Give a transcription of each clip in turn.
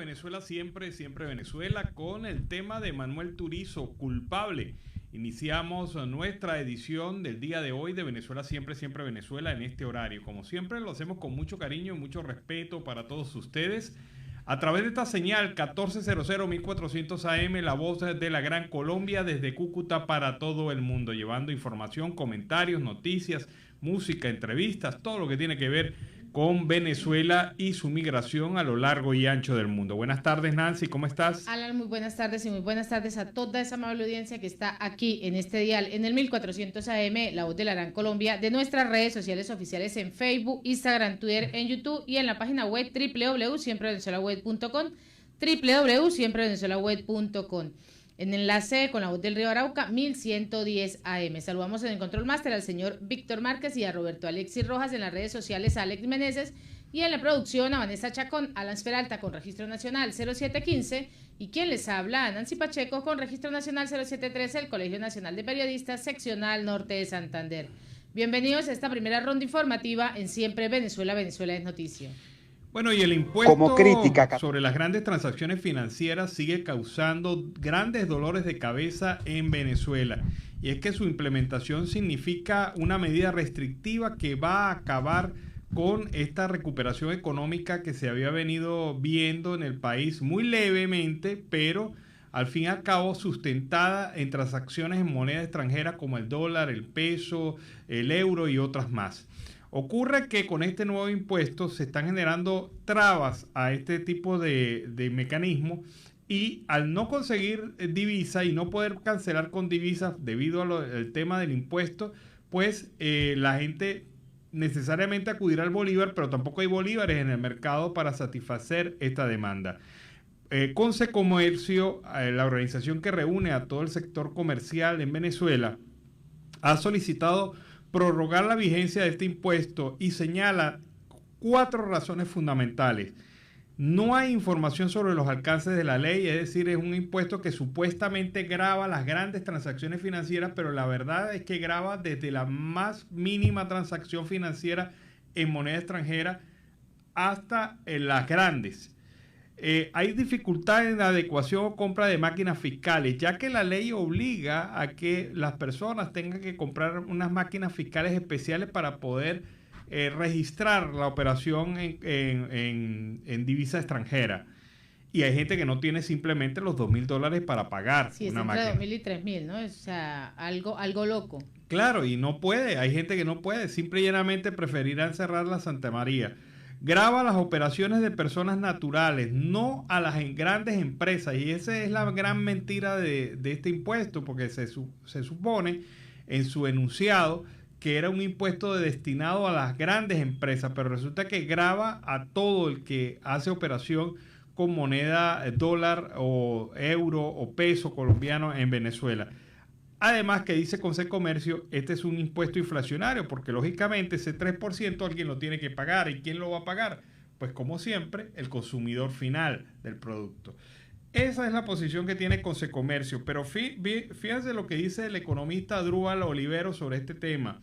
Venezuela siempre, siempre Venezuela, con el tema de Manuel Turizo, culpable. Iniciamos nuestra edición del día de hoy de Venezuela siempre, siempre Venezuela en este horario. Como siempre lo hacemos con mucho cariño y mucho respeto para todos ustedes. A través de esta señal 1400 1400 AM, la voz de la Gran Colombia desde Cúcuta para todo el mundo, llevando información, comentarios, noticias, música, entrevistas, todo lo que tiene que ver con Venezuela y su migración a lo largo y ancho del mundo. Buenas tardes, Nancy, ¿cómo estás? Alan, muy buenas tardes y muy buenas tardes a toda esa amable audiencia que está aquí en este dial, en el 1400 AM, la voz de la Gran Colombia, de nuestras redes sociales oficiales en Facebook, Instagram, Twitter, en YouTube y en la página web www.siemprevenezuelaweb.com, www.siemprevenezuelaweb.com. En enlace con la voz del Río Arauca, 1110 AM. Saludamos en el Control Master al señor Víctor Márquez y a Roberto Alexis Rojas, en las redes sociales a Alex Meneses, y en la producción a Vanessa Chacón, Alan Peralta con Registro Nacional 0715, y quien les habla, a Nancy Pacheco con Registro Nacional 0713, el Colegio Nacional de Periodistas, Seccional Norte de Santander. Bienvenidos a esta primera ronda informativa en Siempre Venezuela, Venezuela es Noticia. Bueno, y el impuesto sobre las grandes transacciones financieras sigue causando grandes dolores de cabeza en Venezuela. Y es que su implementación significa una medida restrictiva que va a acabar con esta recuperación económica que se había venido viendo en el país muy levemente, pero al fin y al cabo sustentada en transacciones en moneda extranjera como el dólar, el peso, el euro y otras más. Ocurre que con este nuevo impuesto se están generando trabas a este tipo de mecanismo, y al no conseguir divisa y no poder cancelar con divisas debido al tema del impuesto, pues la gente necesariamente acudirá al bolívar, pero tampoco hay bolívares en el mercado para satisfacer esta demanda. Consecomercio, la organización que reúne a todo el sector comercial en Venezuela, ha solicitado prorrogar la vigencia de este impuesto y señala 4 razones fundamentales. No hay información sobre los alcances de la ley, es decir, es un impuesto que supuestamente grava las grandes transacciones financieras, pero la verdad es que grava desde la más mínima transacción financiera en moneda extranjera hasta en las grandes. Hay dificultad en la adecuación o compra de máquinas fiscales, ya que la ley obliga a que las personas tengan que comprar unas máquinas fiscales especiales para poder registrar la operación en divisa extranjera. Y hay gente que no tiene simplemente los $2,000 para pagar una máquina. Sí, es entre 2.000 y 3.000, ¿no? O sea, algo loco. Claro, y no puede, hay gente que no puede, simple y llanamente preferirán cerrar la Santa María. Grava las operaciones de personas naturales, no a las grandes empresas. Y esa es la gran mentira de este impuesto, porque se supone en su enunciado que era un impuesto destinado a las grandes empresas, pero resulta que grava a todo el que hace operación con moneda dólar o euro o peso colombiano en Venezuela. Además que dice Consecomercio, este es un impuesto inflacionario, porque lógicamente ese 3% alguien lo tiene que pagar. ¿Y quién lo va a pagar? Pues como siempre, el consumidor final del producto. Esa es la posición que tiene Consecomercio, pero fíjense lo que dice el economista Adrúbal Olivero sobre este tema.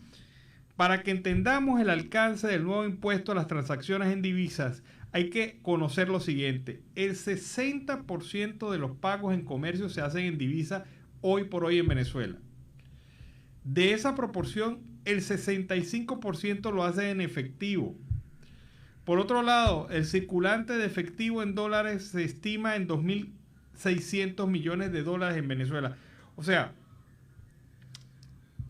Para que entendamos el alcance del nuevo impuesto a las transacciones en divisas, hay que conocer lo siguiente. El 60% de los pagos en comercio se hacen en divisa hoy por hoy en Venezuela. De esa proporción, el 65% lo hace en efectivo. Por otro lado, el circulante de efectivo en dólares se estima en $2,600 millones en Venezuela. O sea,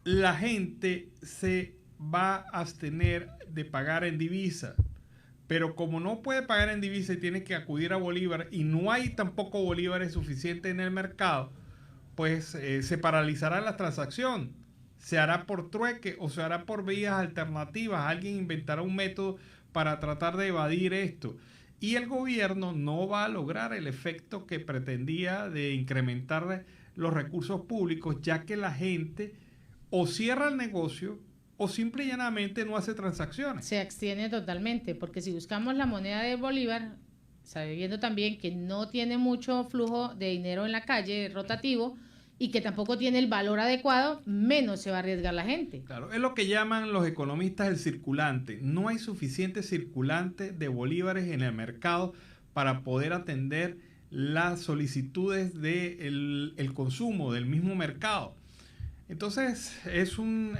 la gente se va a abstener de pagar en divisa. Pero como no puede pagar en divisa y tiene que acudir a bolívar, y no hay tampoco bolívares suficientes en el mercado, pues se paralizará la transacción. Se hará por trueque o se hará por vías alternativas. Alguien inventará un método para tratar de evadir esto. Y el gobierno no va a lograr el efecto que pretendía de incrementar los recursos públicos, ya que la gente o cierra el negocio o simple y llanamente no hace transacciones. Se abstiene totalmente, porque si buscamos la moneda de bolívar, sabiendo también que no tiene mucho flujo de dinero en la calle rotativo, y que tampoco tiene el valor adecuado, menos se va a arriesgar la gente. Claro, es lo que llaman los economistas el circulante. No hay suficiente circulante de bolívares en el mercado para poder atender las solicitudes del el consumo del mismo mercado. Entonces es un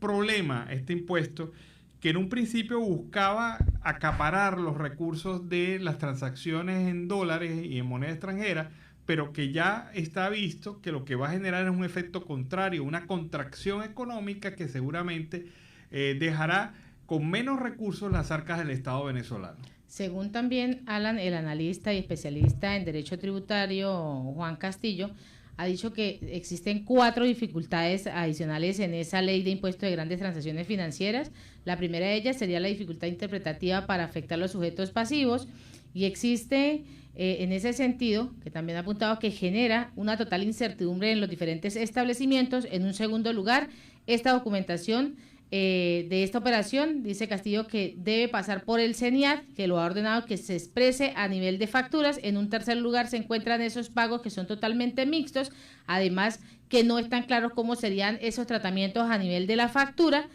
problema este impuesto que en un principio buscaba acaparar los recursos de las transacciones en dólares y en moneda extranjera, pero que ya está visto que lo que va a generar es un efecto contrario, una contracción económica que seguramente dejará con menos recursos las arcas del Estado venezolano. Según también Alan, el analista y especialista en derecho tributario Juan Castillo, ha dicho que existen 4 dificultades adicionales en esa ley de impuesto de grandes transacciones financieras. La primera de ellas sería la dificultad interpretativa para afectar los sujetos pasivos, y existe en ese sentido, que también ha apuntado, que genera una total incertidumbre en los diferentes establecimientos. En un segundo lugar, esta documentación de esta operación, dice Castillo, que debe pasar por el CENIAT, que lo ha ordenado que se exprese a nivel de facturas. En un tercer lugar se encuentran esos pagos que son totalmente mixtos, además que no están claros cómo serían esos tratamientos a nivel de la factura.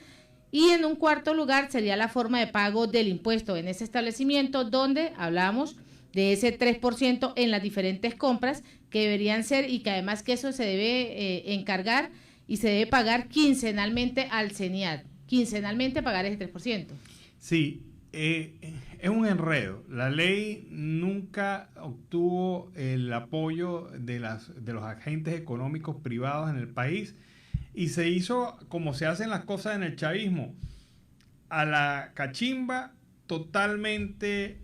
Y en un cuarto lugar sería la forma de pago del impuesto en ese establecimiento, donde hablamos de ese 3% en las diferentes compras que deberían ser, y que además que eso se debe encargar y se debe pagar quincenalmente al CENIAT. Quincenalmente pagar ese 3%. Sí, es un enredo. La ley nunca obtuvo el apoyo de los agentes económicos privados en el país, y se hizo como se hacen las cosas en el chavismo, a la cachimba, totalmente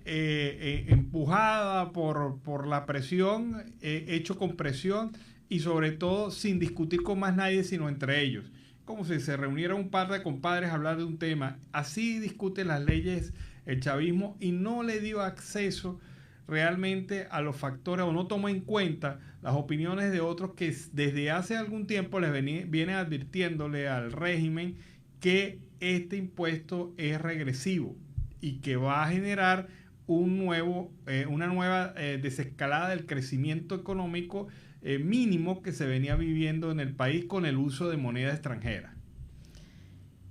empujada por la presión, hecho con presión, y sobre todo sin discutir con más nadie sino entre ellos, como si se reuniera un par de compadres a hablar de un tema. Así discute las leyes el chavismo, y no le dio acceso realmente a los factores, o no tomó en cuenta las opiniones de otros que desde hace algún tiempo les viene advirtiéndole al régimen que este impuesto es regresivo y que va a generar una nueva desescalada del crecimiento económico mínimo que se venía viviendo en el país con el uso de moneda extranjera.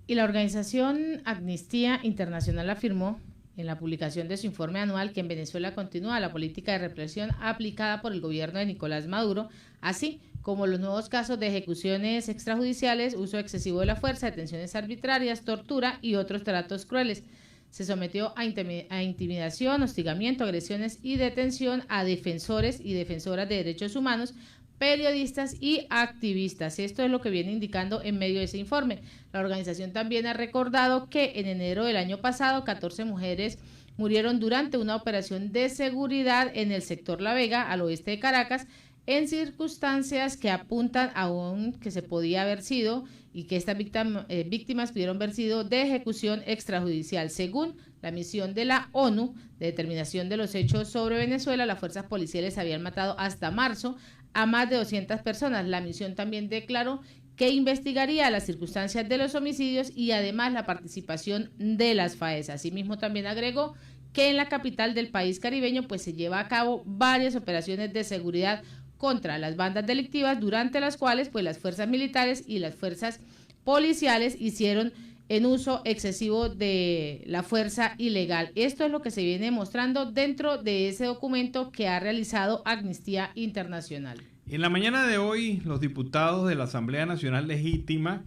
Y la organización Amnistía Internacional afirmó en la publicación de su informe anual que en Venezuela continúa la política de represión aplicada por el gobierno de Nicolás Maduro, así como los nuevos casos de ejecuciones extrajudiciales, uso excesivo de la fuerza, detenciones arbitrarias, tortura y otros tratos crueles. Se sometió a intimidación, hostigamiento, agresiones y detención a defensores y defensoras de derechos humanos, periodistas y activistas. Esto es lo que viene indicando en medio de ese informe. La organización también ha recordado que en enero del año pasado 14 mujeres murieron durante una operación de seguridad en el sector La Vega, al oeste de Caracas, en circunstancias que apuntan a que se podía haber sido, y que estas víctimas pudieron haber sido de ejecución extrajudicial. Según la misión de la ONU de determinación de los hechos sobre Venezuela, las fuerzas policiales habían matado hasta marzo a más de 200 personas. La misión también declaró que investigaría las circunstancias de los homicidios y además la participación de las FAES. Asimismo, también agregó que en la capital del país caribeño pues se lleva a cabo varias operaciones de seguridad contra las bandas delictivas, durante las cuales pues las fuerzas militares y las fuerzas policiales hicieron en uso excesivo de la fuerza ilegal. Esto es lo que se viene mostrando dentro de ese documento que ha realizado Amnistía Internacional. En la mañana de hoy, los diputados de la Asamblea Nacional Legítima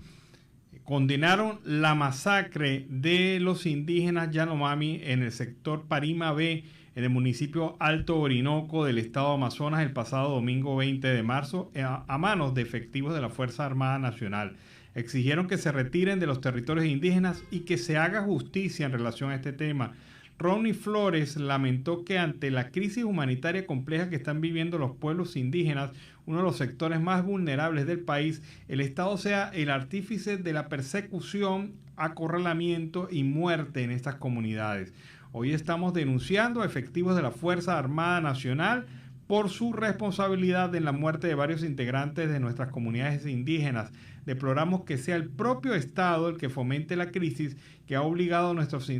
condenaron la masacre de los indígenas Yanomami en el sector Parima B, en el municipio Alto Orinoco del estado de Amazonas, el pasado domingo 20 de marzo, a manos de efectivos de la Fuerza Armada Nacional. Exigieron que se retiren de los territorios indígenas y que se haga justicia en relación a este tema. Ronnie Flores lamentó que ante la crisis humanitaria compleja que están viviendo los pueblos indígenas, uno de los sectores más vulnerables del país, el Estado sea el artífice de la persecución, acorralamiento y muerte en estas comunidades. Hoy estamos denunciando a efectivos de la Fuerza Armada Nacional por su responsabilidad en la muerte de varios integrantes de nuestras comunidades indígenas. Deploramos que sea el propio Estado el que fomente la crisis que ha obligado a nuestros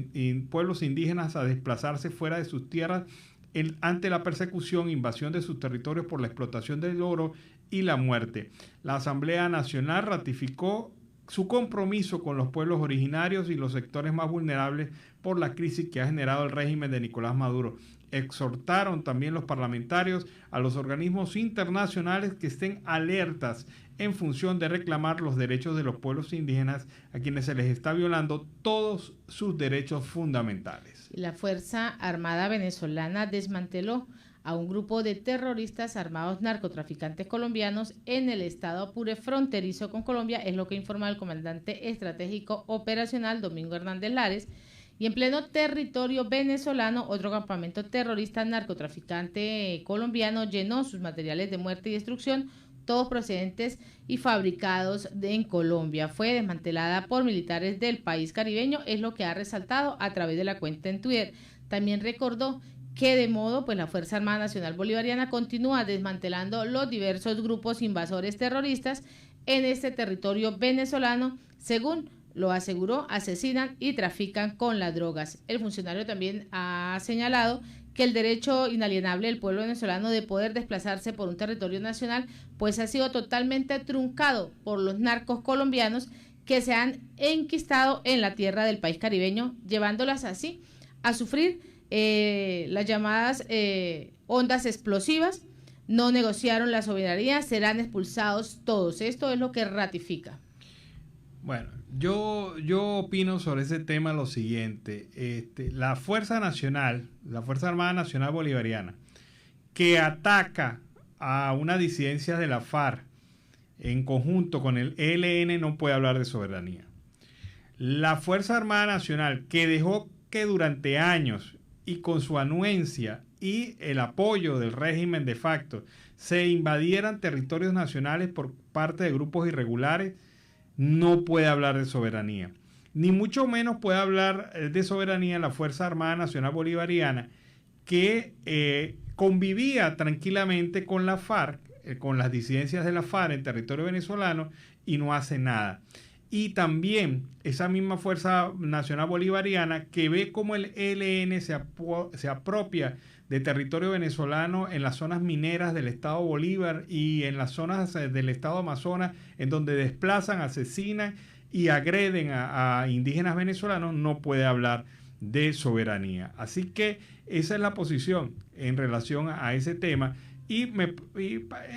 pueblos indígenas a desplazarse fuera de sus tierras ante la persecución e invasión de sus territorios por la explotación del oro y la muerte. La Asamblea Nacional ratificó su compromiso con los pueblos originarios y los sectores más vulnerables por la crisis que ha generado el régimen de Nicolás Maduro. Exhortaron también los parlamentarios a los organismos internacionales que estén alertas en función de reclamar los derechos de los pueblos indígenas a quienes se les está violando todos sus derechos fundamentales. La Fuerza Armada venezolana desmanteló a un grupo de terroristas armados narcotraficantes colombianos en el estado Apure fronterizo con Colombia, es lo que informa el comandante estratégico operacional Domingo Hernández Lares. Y en pleno territorio venezolano, otro campamento terrorista narcotraficante colombiano llenó sus materiales de muerte y destrucción, todos procedentes y fabricados en Colombia. Fue desmantelada por militares del país caribeño, es lo que ha resaltado a través de la cuenta en Twitter. También recordó que de modo, pues la Fuerza Armada Nacional Bolivariana continúa desmantelando los diversos grupos invasores terroristas en este territorio venezolano, según lo aseguró, asesinan y trafican con las drogas. El funcionario también ha señalado que el derecho inalienable del pueblo venezolano de poder desplazarse por un territorio nacional pues ha sido totalmente truncado por los narcos colombianos que se han enquistado en la tierra del país caribeño, llevándolas así a sufrir las llamadas ondas explosivas. No negociaron la soberanía, serán expulsados todos. Esto es lo que ratifica. Bueno, yo opino sobre ese tema lo siguiente. La Fuerza Armada Nacional Bolivariana, que ataca a una disidencia de la FARC en conjunto con el ELN, no puede hablar de soberanía. La Fuerza Armada Nacional, que dejó que durante años y con su anuencia y el apoyo del régimen de facto se invadieran territorios nacionales por parte de grupos irregulares, no puede hablar de soberanía. Ni mucho menos puede hablar de soberanía la Fuerza Armada Nacional Bolivariana, que convivía tranquilamente con la FARC, con las disidencias de la FARC en territorio venezolano, y no hace nada. Y también esa misma Fuerza Nacional Bolivariana que ve cómo el ELN se apropia de territorio venezolano en las zonas mineras del estado Bolívar y en las zonas del estado Amazonas, en donde desplazan, asesinan y agreden a indígenas venezolanos, no puede hablar de soberanía. Así que esa es la posición en relación a ese tema. Y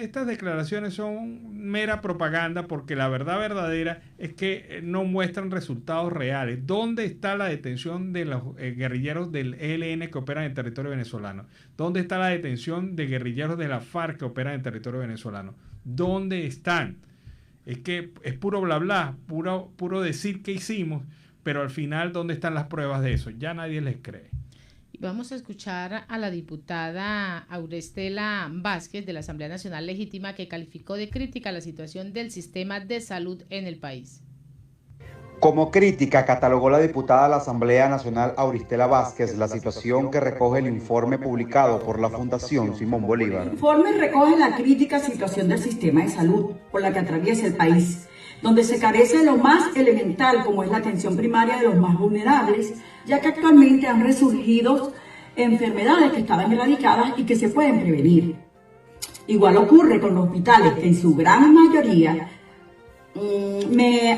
estas declaraciones son mera propaganda, porque la verdad verdadera es que no muestran resultados reales. ¿Dónde está la detención de los guerrilleros del ELN que operan en territorio venezolano? ¿Dónde está la detención de guerrilleros de la FARC que operan en territorio venezolano? ¿Dónde están? Es que es puro bla bla, puro decir que hicimos, pero al final, ¿dónde están las pruebas de eso? Ya nadie les cree. Vamos a escuchar a la diputada Aurestela Vázquez de la Asamblea Nacional Legítima, que calificó de crítica la situación del sistema de salud en el país. Como crítica, catalogó la diputada de la Asamblea Nacional Auristela Vázquez la situación que recoge el informe publicado por la Fundación Simón Bolívar. El informe recoge la crítica situación del sistema de salud por la que atraviesa el país, donde se carece de lo más elemental, como es la atención primaria de los más vulnerables, ya que actualmente han resurgido enfermedades que estaban erradicadas y que se pueden prevenir. Igual ocurre con los hospitales, que en su gran mayoría,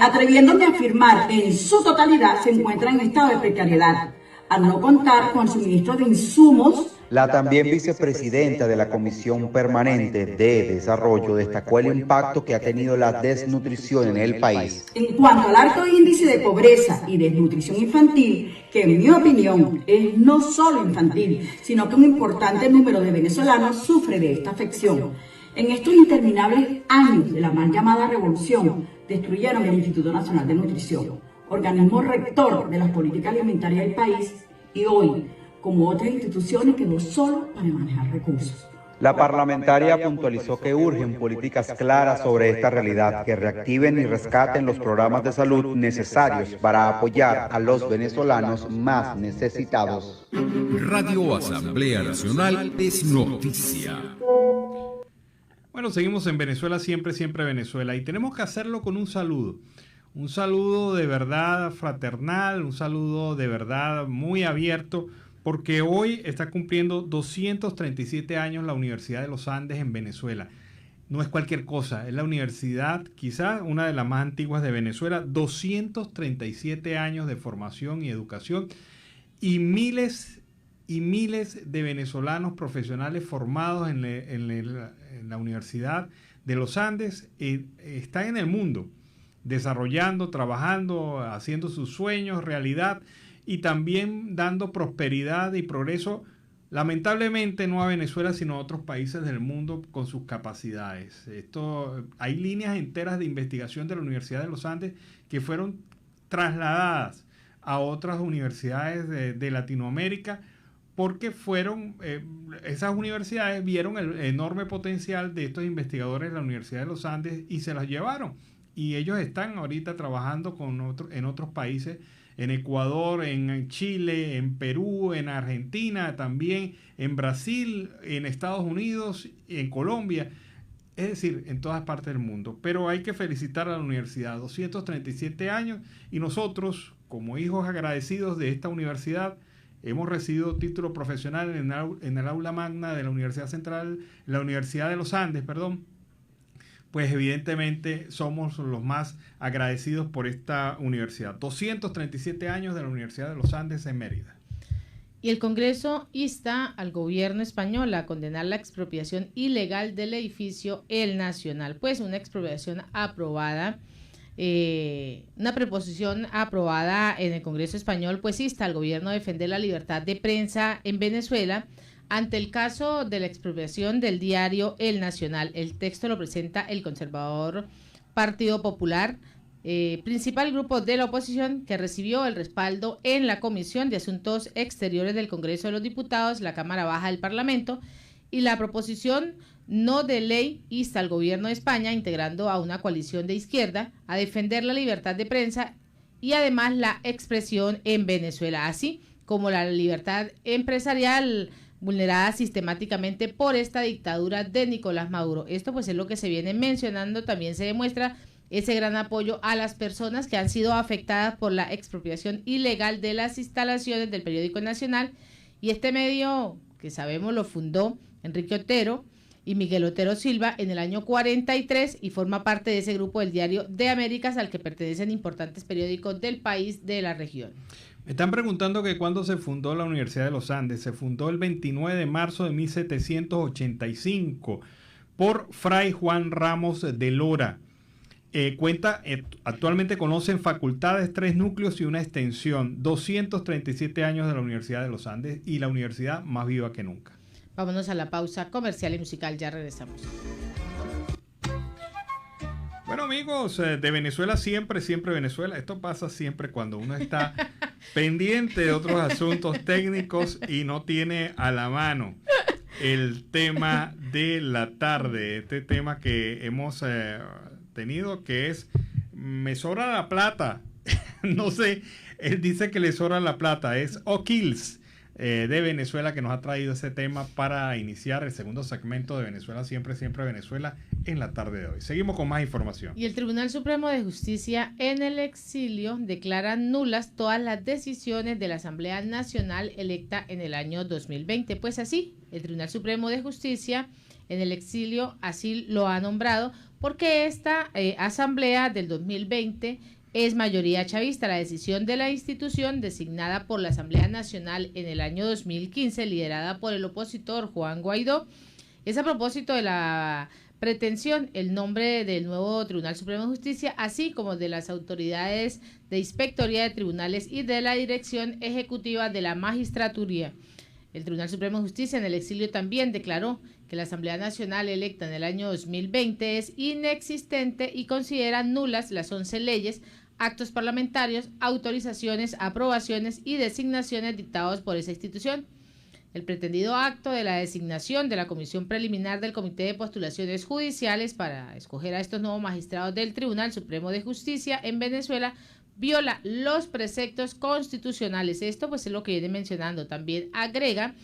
atreviéndome a afirmar, en su totalidad se encuentran en estado de precariedad, al no contar con suministro de insumos. La también vicepresidenta de la Comisión Permanente de Desarrollo destacó el impacto que ha tenido la desnutrición en el país. En cuanto al alto índice de pobreza y desnutrición infantil, que en mi opinión es no solo infantil, sino que un importante número de venezolanos sufre de esta afección. En estos interminables años de la mal llamada revolución, destruyeron el Instituto Nacional de Nutrición, organismo rector de las políticas alimentarias del país, y hoy, como otras instituciones, quedó solo para manejar recursos. La parlamentaria puntualizó que urgen políticas claras sobre esta realidad que reactiven y rescaten los programas de salud necesarios para apoyar a los venezolanos más necesitados. Radio Asamblea Nacional es noticia. Bueno, seguimos en Venezuela, siempre Venezuela, y tenemos que hacerlo con un saludo de verdad fraternal, un saludo de verdad muy abierto, porque hoy está cumpliendo 237 años la Universidad de los Andes en Venezuela. No es cualquier cosa, es la universidad quizás una de las más antiguas de Venezuela, 237 años de formación y educación, y miles y miles de venezolanos profesionales formados en la Universidad de los Andes están en el mundo, desarrollando, trabajando, haciendo sus sueños realidad y también dando prosperidad y progreso, lamentablemente no a Venezuela, sino a otros países del mundo con sus capacidades. Hay líneas enteras de investigación de la Universidad de los Andes que fueron trasladadas a otras universidades de Latinoamérica, porque esas universidades vieron el enorme potencial de estos investigadores de la Universidad de los Andes y se las llevaron. Y ellos están ahorita trabajando en otros países, en Ecuador, en Chile, en Perú, en Argentina, también en Brasil, en Estados Unidos, en Colombia, es decir, en todas partes del mundo. Pero hay que felicitar a la universidad, 237 años, y nosotros, como hijos agradecidos de esta universidad, hemos recibido título profesional en el aula magna de la Universidad Central, la Universidad de los Andes, perdón. Pues evidentemente somos los más agradecidos por esta universidad. 237 años de la Universidad de los Andes en Mérida. Y el Congreso insta al gobierno español a condenar la expropiación ilegal del edificio El Nacional. Pues una expropiación aprobada, una preposición aprobada en el Congreso español, pues insta al gobierno a defender la libertad de prensa en Venezuela ante el caso de la expropiación del diario El Nacional. El texto lo presenta el conservador Partido Popular, principal grupo de la oposición, que recibió el respaldo en la Comisión de Asuntos Exteriores del Congreso de los Diputados, la Cámara Baja del Parlamento, y la proposición no de ley insta al gobierno de España, integrando a una coalición de izquierda, a defender la libertad de prensa y además la expresión en Venezuela, así como la libertad empresarial vulnerada sistemáticamente por esta dictadura de Nicolás Maduro. Esto pues es lo que se viene mencionando. También se demuestra ese gran apoyo a las personas que han sido afectadas por la expropiación ilegal de las instalaciones del periódico Nacional, y este medio, que sabemos, lo fundó Enrique Otero y Miguel Otero Silva en el año 43 y forma parte de ese grupo del Diario de Américas, al que pertenecen importantes periódicos del país, de la región. Me están preguntando que cuándo se fundó la Universidad de los Andes. Se fundó el 29 de marzo de 1785 por Fray Juan Ramos de Lora. Actualmente conocen facultades, 3 núcleos y una extensión. 237 años de la Universidad de los Andes y la universidad más viva que nunca. Vámonos a la pausa comercial y musical, ya regresamos. Bueno, amigos, de Venezuela siempre Venezuela. Esto pasa siempre cuando uno está pendiente de otros asuntos técnicos y no tiene a la mano el tema de la tarde. Este tema que hemos tenido, que es me sobra la plata. No sé, él dice que le sobra la plata. Es O'Kills de Venezuela, que nos ha traído ese tema para iniciar el segundo segmento de Venezuela siempre Venezuela en la tarde de hoy. Seguimos con más información. Y el Tribunal Supremo de Justicia en el exilio declara nulas todas las decisiones de la Asamblea Nacional electa en el año 2020. Pues así, el Tribunal Supremo de Justicia en el exilio así lo ha nombrado, porque esta Asamblea del 2020 es mayoría chavista. La decisión de la institución, designada por la Asamblea Nacional en el año 2015, liderada por el opositor Juan Guaidó, es a propósito de la pretensión, el nombre del nuevo Tribunal Supremo de Justicia, así como de las autoridades de Inspectoría de Tribunales y de la Dirección Ejecutiva de la Magistratura. El Tribunal Supremo de Justicia en el exilio también declaró que la Asamblea Nacional electa en el año 2020 es inexistente y considera nulas las 11 leyes, actos parlamentarios, autorizaciones, aprobaciones y designaciones dictados por esa institución. El pretendido acto de la designación de la Comisión Preliminar del Comité de Postulaciones Judiciales para escoger a estos nuevos magistrados del Tribunal Supremo de Justicia en Venezuela viola los preceptos constitucionales. Esto pues es lo que viene mencionando. También agrega,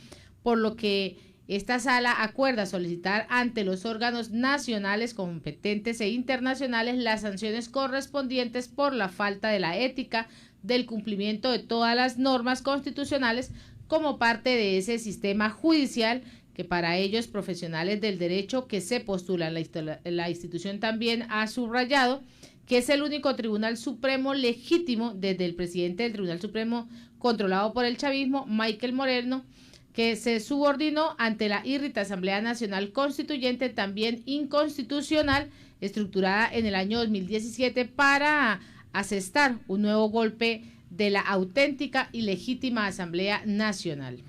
por lo que esta sala acuerda solicitar ante los órganos nacionales competentes e internacionales las sanciones correspondientes por la falta de la ética del cumplimiento de todas las normas constitucionales como parte de ese sistema judicial que para ellos profesionales del derecho que se postulan. La institución también ha subrayado que es el único Tribunal Supremo legítimo desde el presidente del Tribunal Supremo controlado por el chavismo, Michael Moreno, que se subordinó ante la irrita Asamblea Nacional Constituyente, también inconstitucional, estructurada en el año 2017 para asestar un nuevo golpe de la auténtica y legítima Asamblea Nacional.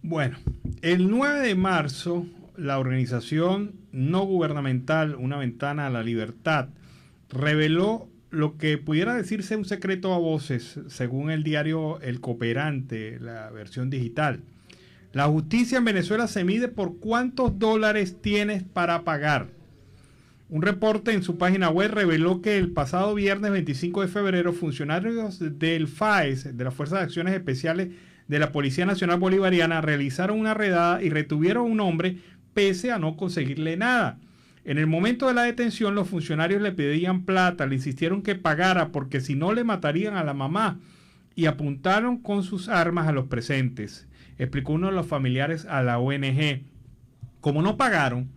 Bueno, el 9 de marzo, la organización no gubernamental Una Ventana a la Libertad reveló lo que pudiera decirse un secreto a voces, según el diario El Cooperante, la versión digital. La justicia en Venezuela se mide por cuántos dólares tienes para pagar. Un reporte en su página web reveló que el pasado viernes 25 de febrero, funcionarios del FAES, de las Fuerzas de Acciones Especiales de la Policía Nacional Bolivariana, realizaron una redada y retuvieron a un hombre pese a no conseguirle nada. En el momento de la detención, los funcionarios le pedían plata, le insistieron que pagara porque si no le matarían a la mamá y apuntaron con sus armas a los presentes, explicó uno de los familiares a la ONG. Como no pagaron,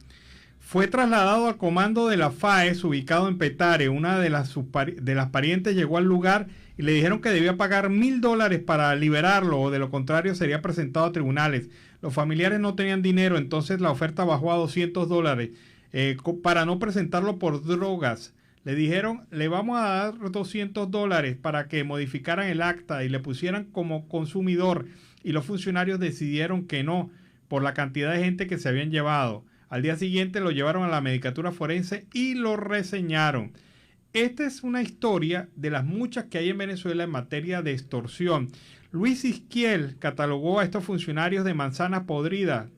fue trasladado al comando de la FAES ubicado en Petare. Una de las parientes llegó al lugar y le dijeron que debía pagar $1,000 para liberarlo o de lo contrario sería presentado a tribunales. Los familiares no tenían dinero, entonces la oferta bajó a $200 para no presentarlo por drogas. Le dijeron, le vamos a dar $200 para que modificaran el acta y le pusieran como consumidor, y los funcionarios decidieron que no por la cantidad de gente que se habían llevado. Al día siguiente lo llevaron a la medicatura forense y lo reseñaron. Esta es una historia de las muchas que hay en Venezuela en materia de extorsión. Luis Isquiel catalogó a estos funcionarios de manzana podrida.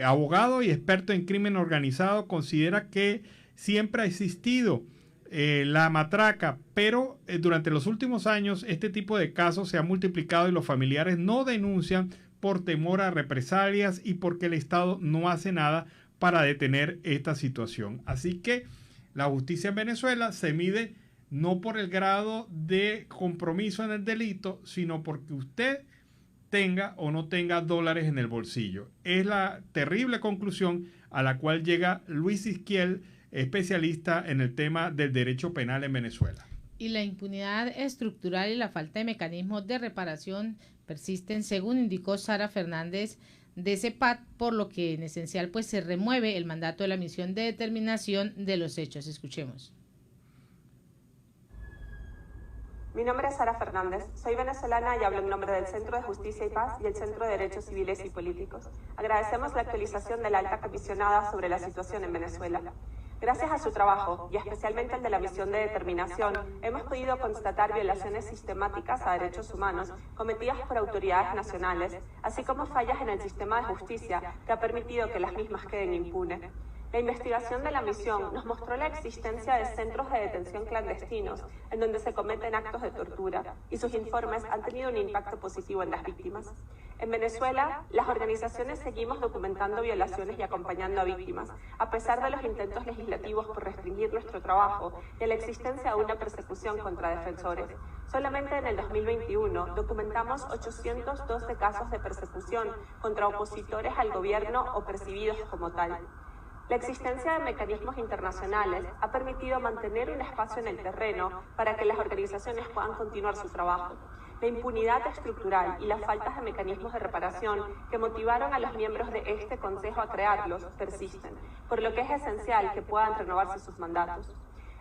Abogado y experto en crimen organizado, considera que siempre ha existido la matraca, pero durante los últimos años este tipo de casos se ha multiplicado y los familiares no denuncian por temor a represalias y porque el Estado no hace nada para detener esta situación. Así que la justicia en Venezuela se mide no por el grado de compromiso en el delito, sino porque usted tenga o no tenga dólares en el bolsillo. Es la terrible conclusión a la cual llega Luis Isquiel, especialista en el tema del derecho penal en Venezuela. Y la impunidad estructural y la falta de mecanismos de reparación persisten, según indicó Sara Fernández de CEPAT, por lo que en esencial pues se remueve el mandato de la misión de determinación de los hechos. Escuchemos. Mi nombre es Sara Fernández, soy venezolana y hablo en nombre del Centro de Justicia y Paz y el Centro de Derechos Civiles y Políticos. Agradecemos la actualización de la alta comisionada sobre la situación en Venezuela. Gracias a su trabajo, y especialmente el de la misión de determinación, hemos podido constatar violaciones sistemáticas a derechos humanos cometidas por autoridades nacionales, así como fallas en el sistema de justicia que ha permitido que las mismas queden impunes. La investigación de la misión nos mostró la existencia de centros de detención clandestinos en donde se cometen actos de tortura, y sus informes han tenido un impacto positivo en las víctimas. En Venezuela, las organizaciones seguimos documentando violaciones y acompañando a víctimas, a pesar de los intentos legislativos por restringir nuestro trabajo y de la existencia de una persecución contra defensores. Solamente en el 2021 documentamos 812 casos de persecución contra opositores al gobierno o percibidos como tal. La existencia de mecanismos internacionales ha permitido mantener un espacio en el terreno para que las organizaciones puedan continuar su trabajo. La impunidad estructural y las faltas de mecanismos de reparación que motivaron a los miembros de este Consejo a crearlos persisten, por lo que es esencial que puedan renovarse sus mandatos.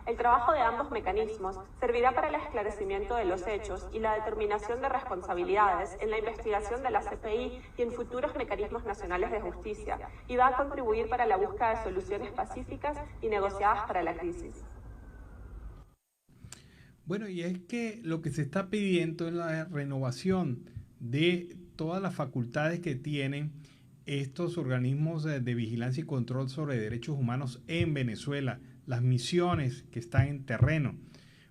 El trabajo de ambos mecanismos servirá para el esclarecimiento de los hechos y la determinación de responsabilidades en la investigación de la CPI y en futuros mecanismos nacionales de justicia, y va a contribuir para la búsqueda de soluciones pacíficas y negociadas para la crisis. Bueno, y es que lo que se está pidiendo es la renovación de todas las facultades que tienen estos organismos de vigilancia y control sobre derechos humanos en Venezuela, las misiones que están en terreno,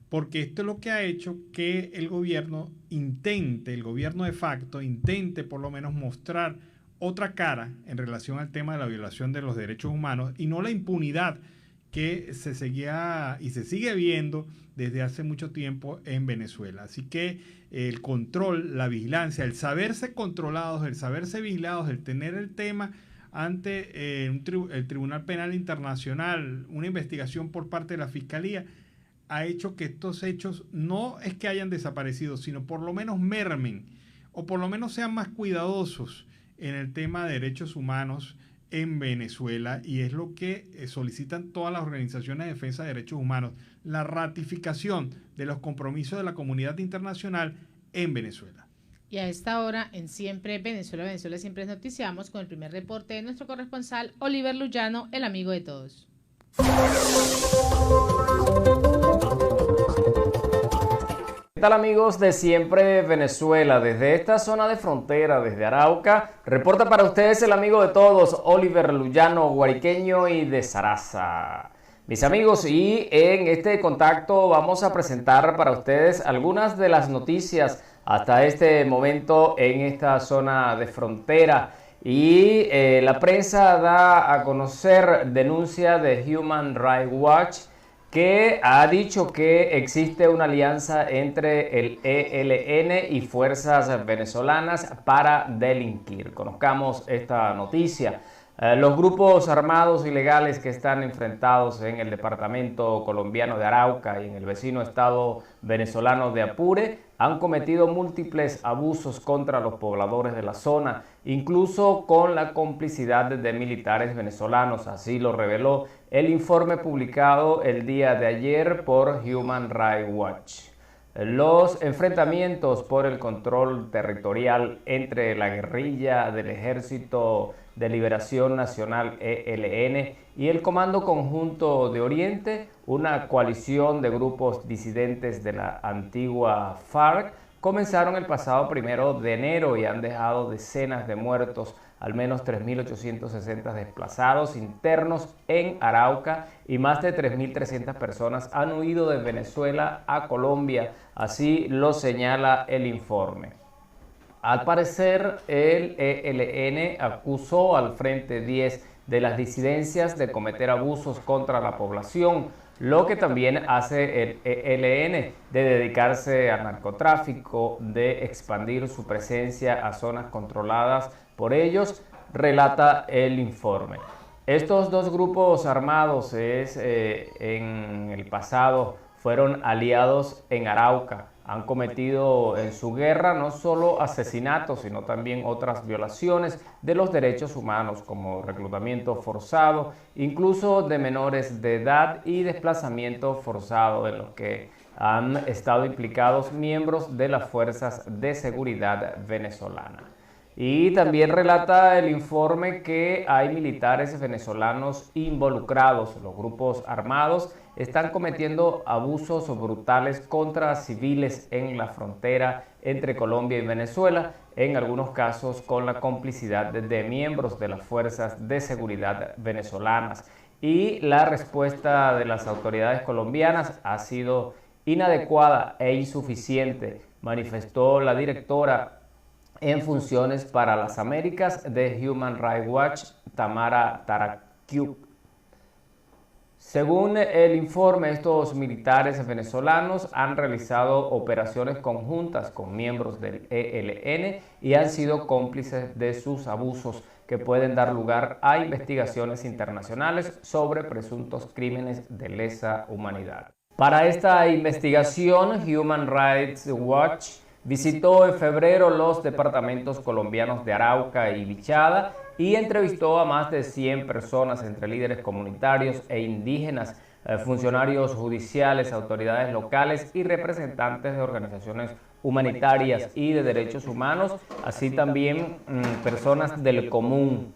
porque esto es lo que ha hecho que el gobierno de facto intente por lo menos mostrar otra cara en relación al tema de la violación de los derechos humanos y no la impunidad que se seguía y se sigue viendo desde hace mucho tiempo en Venezuela. Así que el control, la vigilancia, el saberse controlados, el saberse vigilados, el tener el tema ante el Tribunal Penal Internacional, una investigación por parte de la Fiscalía, ha hecho que estos hechos no es que hayan desaparecido, sino por lo menos mermen o por lo menos sean más cuidadosos en el tema de derechos humanos en Venezuela, y es lo que solicitan todas las organizaciones de defensa de derechos humanos, la ratificación de los compromisos de la comunidad internacional en Venezuela. Y a esta hora en Siempre Venezuela, Venezuela Siempre es Noticiamos, con el primer reporte de nuestro corresponsal Oliver Luyano, el amigo de todos. ¿Qué tal, amigos de Siempre Venezuela? Desde esta zona de frontera, desde Arauca, reporta para ustedes el amigo de todos, Oliver Luyano, guariqueño y de Saraza. Mis amigos, y en este contacto vamos a presentar para ustedes algunas de las noticias hasta este momento en esta zona de frontera. Y la prensa da a conocer denuncia de Human Rights Watch, que ha dicho que existe una alianza entre el ELN y fuerzas venezolanas para delinquir. Conozcamos esta noticia. Los grupos armados ilegales que están enfrentados en el departamento colombiano de Arauca y en el vecino estado venezolano de Apure han cometido múltiples abusos contra los pobladores de la zona, incluso con la complicidad de militares venezolanos. Así lo reveló el informe publicado el día de ayer por Human Rights Watch. Los enfrentamientos por el control territorial entre la guerrilla del Ejército de Liberación Nacional ELN y el Comando Conjunto de Oriente, una coalición de grupos disidentes de la antigua FARC, comenzaron el pasado 1 de enero y han dejado decenas de muertos, al menos 3.860 desplazados internos en Arauca y más de 3.300 personas han huido de Venezuela a Colombia, así lo señala el informe. Al parecer, el ELN acusó al Frente 10 de las disidencias de cometer abusos contra la población, lo que también hace el ELN de dedicarse al narcotráfico, de expandir su presencia a zonas controladas por ellos, relata el informe. Estos dos grupos armados en el pasado fueron aliados en Arauca. Han cometido en su guerra no solo asesinatos, sino también otras violaciones de los derechos humanos, como reclutamiento forzado, incluso de menores de edad, y desplazamiento forzado, en los que han estado implicados miembros de las fuerzas de seguridad venezolanas. Y también relata el informe que hay militares venezolanos involucrados. Los grupos armados están cometiendo abusos brutales contra civiles en la frontera entre Colombia y Venezuela, en algunos casos con la complicidad de miembros de las fuerzas de seguridad venezolanas. Y la respuesta de las autoridades colombianas ha sido inadecuada e insuficiente, manifestó la directora en funciones para las Américas de Human Rights Watch, Tamara Tarakiuk. Según el informe, estos militares venezolanos han realizado operaciones conjuntas con miembros del ELN y han sido cómplices de sus abusos, que pueden dar lugar a investigaciones internacionales sobre presuntos crímenes de lesa humanidad. Para esta investigación, Human Rights Watch visitó en febrero los departamentos colombianos de Arauca y Bichada y entrevistó a más de 100 personas, entre líderes comunitarios e indígenas, funcionarios judiciales, autoridades locales y representantes de organizaciones humanitarias y de derechos humanos, así también personas del común.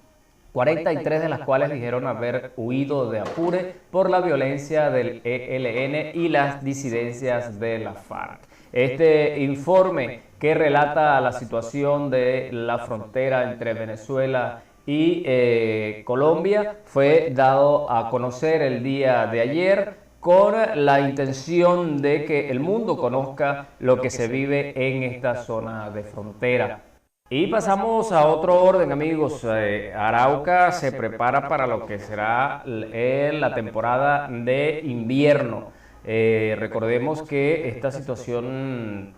43 de las cuales dijeron haber huido de Apure por la violencia del ELN y las disidencias de la FARC. Este informe, que relata la situación de la frontera entre Venezuela y Colombia, fue dado a conocer el día de ayer con la intención de que el mundo conozca lo que se vive en esta zona de frontera. Y pasamos a otro orden, amigos. Arauca se prepara para lo que será la temporada de invierno. Recordemos que esta situación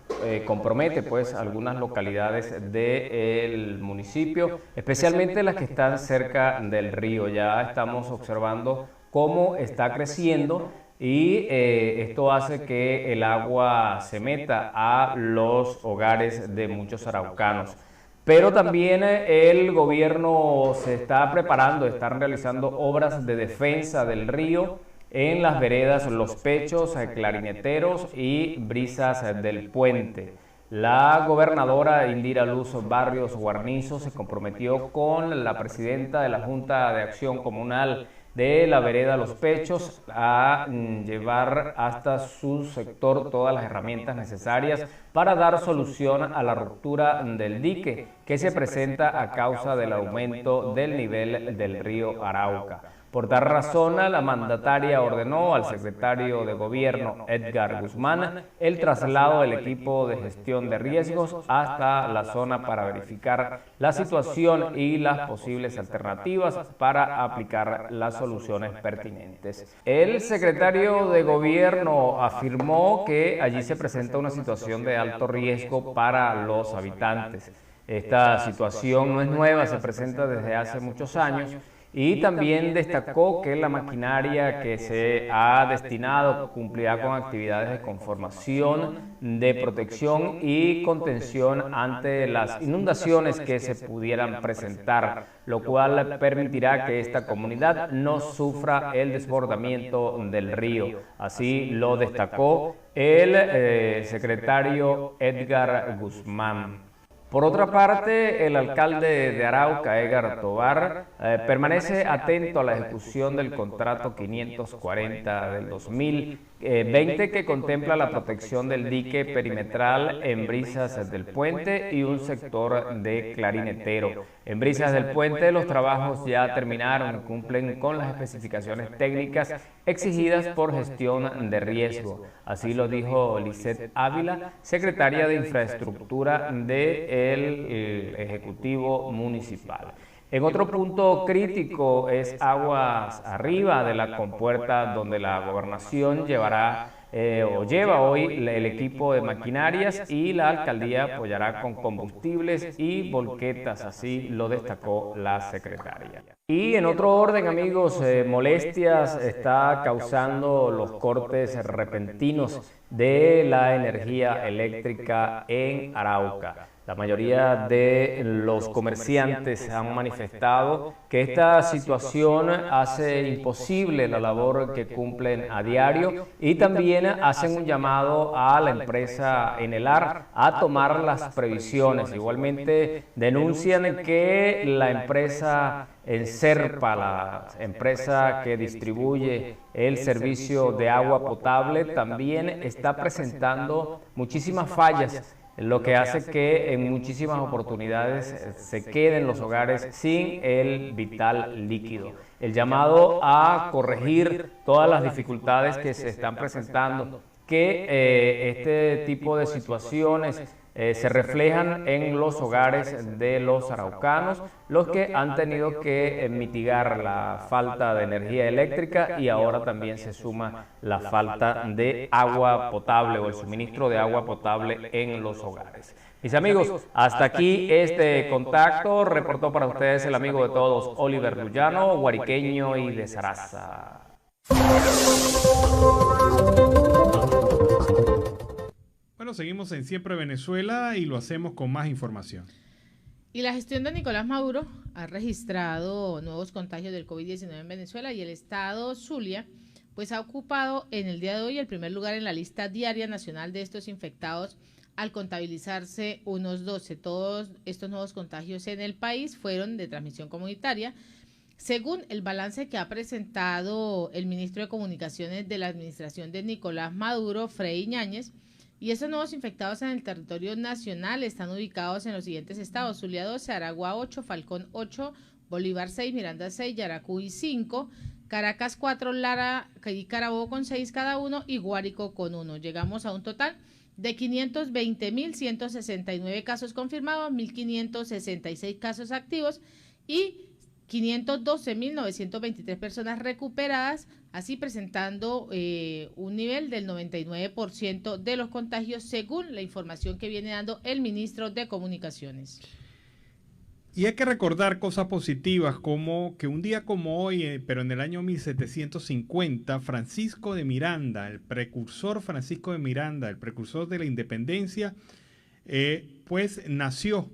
compromete pues algunas localidades del municipio, especialmente las que están cerca del río. Ya estamos observando cómo está creciendo y esto hace que el agua se meta a los hogares de muchos araucanos. Pero también el gobierno se está preparando, están realizando obras de defensa del río en las veredas Los Pechos, Clarineteros y Brisas del Puente. La gobernadora Indira Luz Barrios Guarnizo se comprometió con la presidenta de la Junta de Acción Comunal de la vereda Los Pechos a llevar hasta su sector todas las herramientas necesarias para dar solución a la ruptura del dique que se presenta a causa del aumento del nivel del río Arauca. Por tal razón, la mandataria ordenó al secretario de Gobierno, Edgar Guzmán, el traslado del equipo de gestión de riesgos hasta la zona para verificar la situación y las posibles alternativas para aplicar las soluciones pertinentes. El secretario de Gobierno afirmó que allí se presenta una situación de alto riesgo para los habitantes. Esta situación no es nueva, se presenta desde hace muchos años. Y también destacó que la maquinaria que se ha destinado cumplirá con actividades de conformación, de protección y contención ante las inundaciones que se pudieran presentar, lo cual permitirá que esta comunidad no sufra el desbordamiento del río. Así lo destacó el secretario Edgar Guzmán. Por otra parte, el alcalde de Arauca, Edgar Tobar, permanece atento a la ejecución del contrato 540 del 2020 que contempla la protección del dique perimetral en Brisas del Puente y un sector de Clarinetero. En Brisas del Puente los trabajos ya terminaron y cumplen con las especificaciones técnicas exigidas por gestión de riesgo. Así lo dijo Lisette Ávila, secretaria de Infraestructura del Ejecutivo Municipal. En otro punto crítico es aguas arriba de la compuerta, donde la gobernación lleva hoy el equipo de maquinarias y la alcaldía apoyará con combustibles y volquetas, así lo destacó la secretaria. Y en otro orden, amigos, molestias está causando los cortes repentinos de la energía eléctrica en Arauca. La mayoría de los comerciantes han manifestado que esta situación hace imposible la labor que cumplen a diario y también hacen un llamado a la empresa Enelar a tomar las previsiones. Igualmente denuncian que la empresa Enserpa, la empresa que distribuye el servicio de agua potable, también está presentando muchísimas fallas, lo que hace que en muchísimas oportunidades se queden los hogares sin el vital líquido. El llamado a corregir todas las dificultades que se están presentando, que este tipo de situaciones se reflejan en los hogares de los araucanos, los que han tenido que mitigar la falta de energía eléctrica y ahora también se suma la falta de agua potable o el suministro de agua potable en los hogares. Mis amigos, hasta aquí este contacto. Reportó para ustedes el amigo de todos, Oliver Lullano, guariqueño y de Zaraza. Bueno, seguimos en Siempre Venezuela y lo hacemos con más información. Y la gestión de Nicolás Maduro ha registrado nuevos contagios del COVID-19 en Venezuela y el estado Zulia pues ha ocupado en el día de hoy el primer lugar en la lista diaria nacional de estos infectados al contabilizarse unos 12. Todos estos nuevos contagios en el país fueron de transmisión comunitaria, según el balance que ha presentado el ministro de Comunicaciones de la administración de Nicolás Maduro, Frei Ñáñez. Y estos nuevos infectados en el territorio nacional están ubicados en los siguientes estados: Zulia 12, Aragua 8, Falcón 8, Bolívar 6, Miranda 6, Yaracuy 5, Caracas 4, Lara y Carabobo con 6 cada uno y Guárico con 1. Llegamos a un total de 520.169 casos confirmados, 1.566 casos activos y 512.923 personas recuperadas, así presentando un nivel del 99% de los contagios, según la información que viene dando el ministro de Comunicaciones. Y hay que recordar cosas positivas como que un día como hoy, pero en el año 1750, Francisco de Miranda, el precursor de la independencia, pues nació.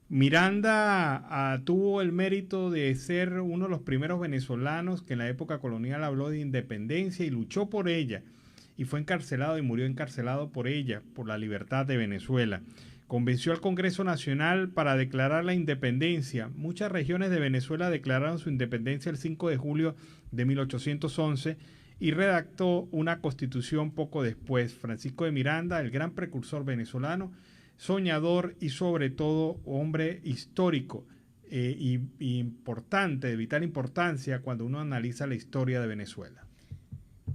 Miranda tuvo el mérito de ser uno de los primeros venezolanos que en la época colonial habló de independencia y luchó por ella. Y fue encarcelado y murió encarcelado por ella, por la libertad de Venezuela. Convenció al Congreso Nacional para declarar la independencia. Muchas regiones de Venezuela declararon su independencia el 5 de julio de 1811 y redactó una constitución poco después. Francisco de Miranda, el gran precursor venezolano, soñador y sobre todo hombre histórico y importante, de vital importancia cuando uno analiza la historia de Venezuela.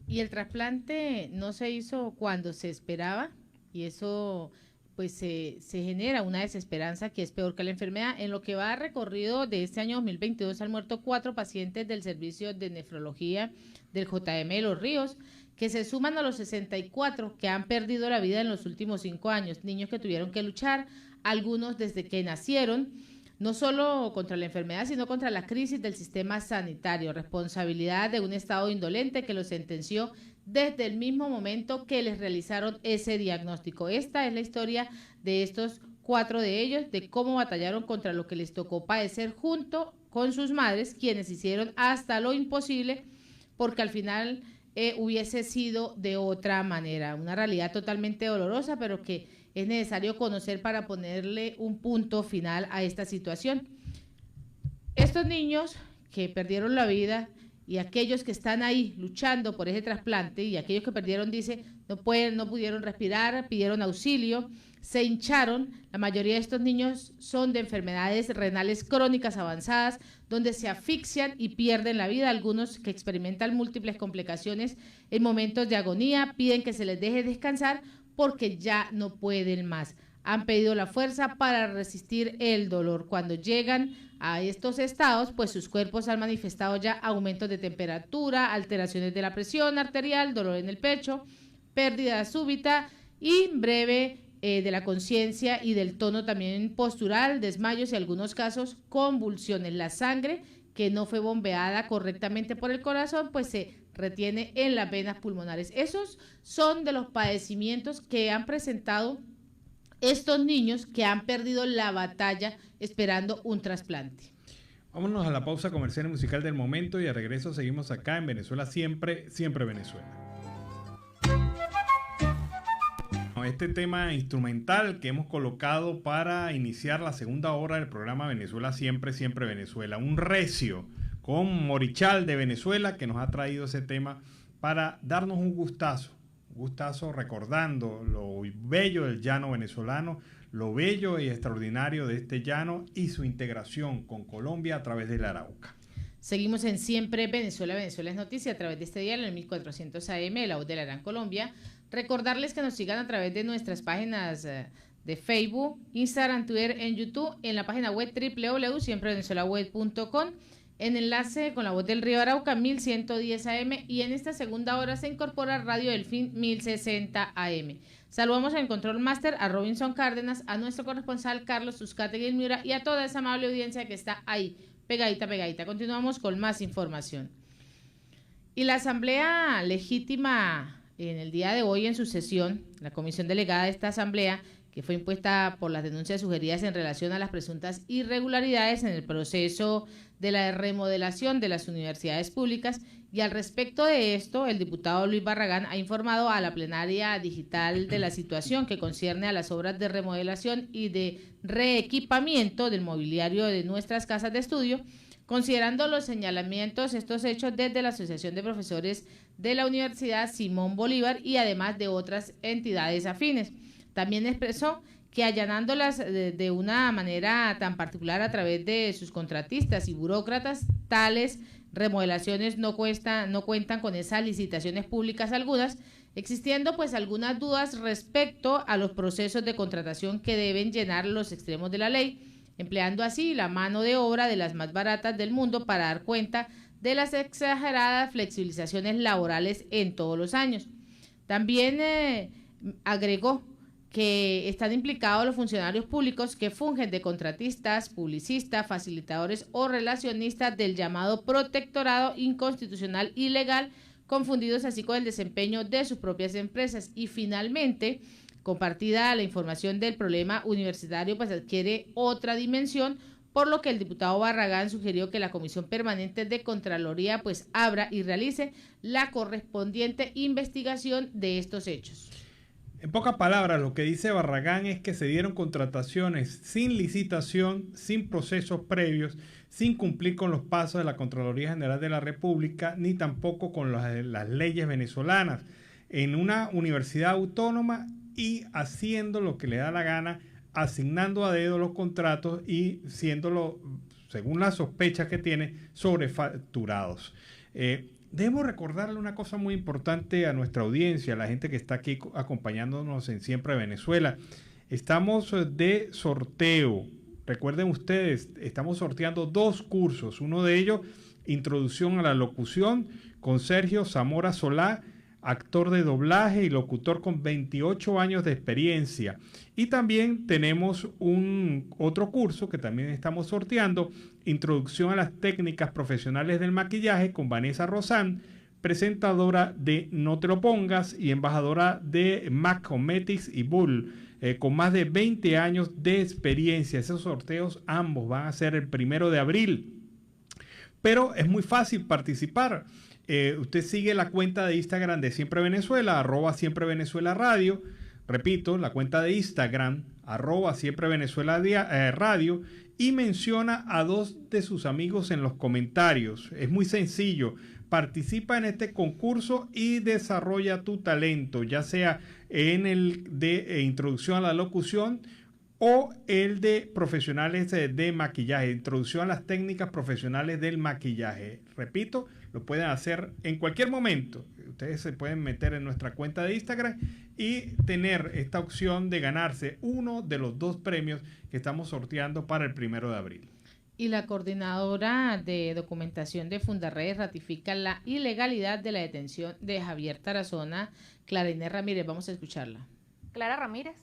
Y el trasplante no se hizo cuando se esperaba y eso pues se genera una desesperanza que es peor que la enfermedad. En lo que va recorrido de este año 2022 han muerto 4 pacientes del servicio de nefrología del JM de Los Ríos, que se suman a los 64 que han perdido la vida en los últimos 5 años, niños que tuvieron que luchar, algunos desde que nacieron, no solo contra la enfermedad, sino contra la crisis del sistema sanitario, responsabilidad de un Estado indolente que los sentenció desde el mismo momento que les realizaron ese diagnóstico. Esta es la historia de estos 4 de ellos, de cómo batallaron contra lo que les tocó padecer junto con sus madres, quienes hicieron hasta lo imposible, porque al final hubiese sido de otra manera. Una realidad totalmente dolorosa, pero que es necesario conocer para ponerle un punto final a esta situación. Estos niños que perdieron la vida y aquellos que están ahí luchando por ese trasplante y aquellos que perdieron, dice, no pudieron respirar, pidieron auxilio, se hincharon. La mayoría de estos niños son de enfermedades renales crónicas avanzadas, donde se asfixian y pierden la vida. Algunos que experimentan múltiples complicaciones en momentos de agonía piden que se les deje descansar porque ya no pueden más. Han pedido la fuerza para resistir el dolor. Cuando llegan a estos estados, pues sus cuerpos han manifestado ya aumentos de temperatura, alteraciones de la presión arterial, dolor en el pecho, pérdida súbita y breve de la conciencia y del tono también postural, desmayos y en algunos casos convulsiones. La sangre que no fue bombeada correctamente por el corazón, pues se retiene en las venas pulmonares. Esos son de los padecimientos que han presentado estos niños que han perdido la batalla esperando un trasplante. Vámonos a la pausa comercial y musical del momento y a regreso seguimos acá en Venezuela Siempre, Siempre Venezuela. Este tema instrumental que hemos colocado para iniciar la segunda hora del programa Venezuela Siempre, Siempre Venezuela. Un recio con Morichal de Venezuela que nos ha traído ese tema para darnos un gustazo recordando lo bello del llano venezolano, lo bello y extraordinario de este llano y su integración con Colombia a través del Arauca. Seguimos en Siempre Venezuela, Venezuela es noticia a través de este diario en el 1400 AM, La Voz de la Gran Colombia. Recordarles que nos sigan a través de nuestras páginas de Facebook, Instagram, Twitter, en YouTube, en la página web www.siemprevenezuelaweb.com, en enlace con La Voz del Río Arauca 1110 AM y en esta segunda hora se incorpora Radio Delfín 1060 AM. Saludamos en el Control Master a Robinson Cárdenas, a nuestro corresponsal Carlos Uzcategui Miura y a toda esa amable audiencia que está ahí, pegadita. Continuamos con más información. Y la Asamblea Legítima en el día de hoy en su sesión, la comisión delegada de esta asamblea, que fue impuesta por las denuncias sugeridas en relación a las presuntas irregularidades en el proceso de la remodelación de las universidades públicas, y al respecto de esto, el diputado Luis Barragán ha informado a la plenaria digital de la situación que concierne a las obras de remodelación y de reequipamiento del mobiliario de nuestras casas de estudio, considerando los señalamientos, estos hechos desde la Asociación de Profesores de la Universidad Simón Bolívar y además de otras entidades afines. También expresó que allanándolas de una manera tan particular a través de sus contratistas y burócratas, tales remodelaciones no cuentan con esas licitaciones públicas algunas, existiendo pues algunas dudas respecto a los procesos de contratación que deben llenar los extremos de la ley, empleando así la mano de obra de las más baratas del mundo para dar cuenta de las exageradas flexibilizaciones laborales en todos los años. También agregó que están implicados los funcionarios públicos que fungen de contratistas, publicistas, facilitadores o relacionistas del llamado protectorado inconstitucional ilegal, confundidos así con el desempeño de sus propias empresas. Y finalmente, compartida la información del problema universitario, pues adquiere otra dimensión, por lo que el diputado Barragán sugirió que la Comisión Permanente de Contraloría pues abra y realice la correspondiente investigación de estos hechos. En pocas palabras, lo que dice Barragán es que se dieron contrataciones sin licitación, sin procesos previos, sin cumplir con los pasos de la Contraloría General de la República, ni tampoco con las leyes venezolanas, en una universidad autónoma y haciendo lo que le da la gana, asignando a dedo los contratos y siéndolo, según las sospechas que tiene, sobrefacturados. Debemos recordarle una cosa muy importante a nuestra audiencia, a la gente que está aquí acompañándonos en Siempre Venezuela. Estamos de sorteo. Recuerden ustedes, estamos sorteando 2 cursos. Uno de ellos, Introducción a la Locución, con Sergio Zamora Solá, actor de doblaje y locutor con 28 años de experiencia. Y también tenemos otro curso que también estamos sorteando, Introducción a las Técnicas Profesionales del Maquillaje, con Vanessa Rosán, presentadora de No Te Lo Pongas y embajadora de MAC Cosmetics y Bull, con más de 20 años de experiencia. Esos sorteos ambos van a ser el 1 de abril. Pero es muy fácil participar. Usted sigue la cuenta de Instagram de Siempre Venezuela, @SiempreVenezuela Radio. Repito, la cuenta de Instagram, @SiempreVenezuela Radio, y menciona a 2 de sus amigos en los comentarios. Es muy sencillo. Participa en este concurso y desarrolla tu talento, ya sea en el de introducción a la locución o el de profesionales de maquillaje, introducción a las técnicas profesionales del maquillaje. Repito, lo pueden hacer en cualquier momento. Ustedes se pueden meter en nuestra cuenta de Instagram y tener esta opción de ganarse uno de los 2 premios que estamos sorteando para el 1 de abril. Y la coordinadora de documentación de Fundarredes ratifica la ilegalidad de la detención de Javier Tarazona. Clara Inés Ramírez, vamos a escucharla. Clara Ramírez,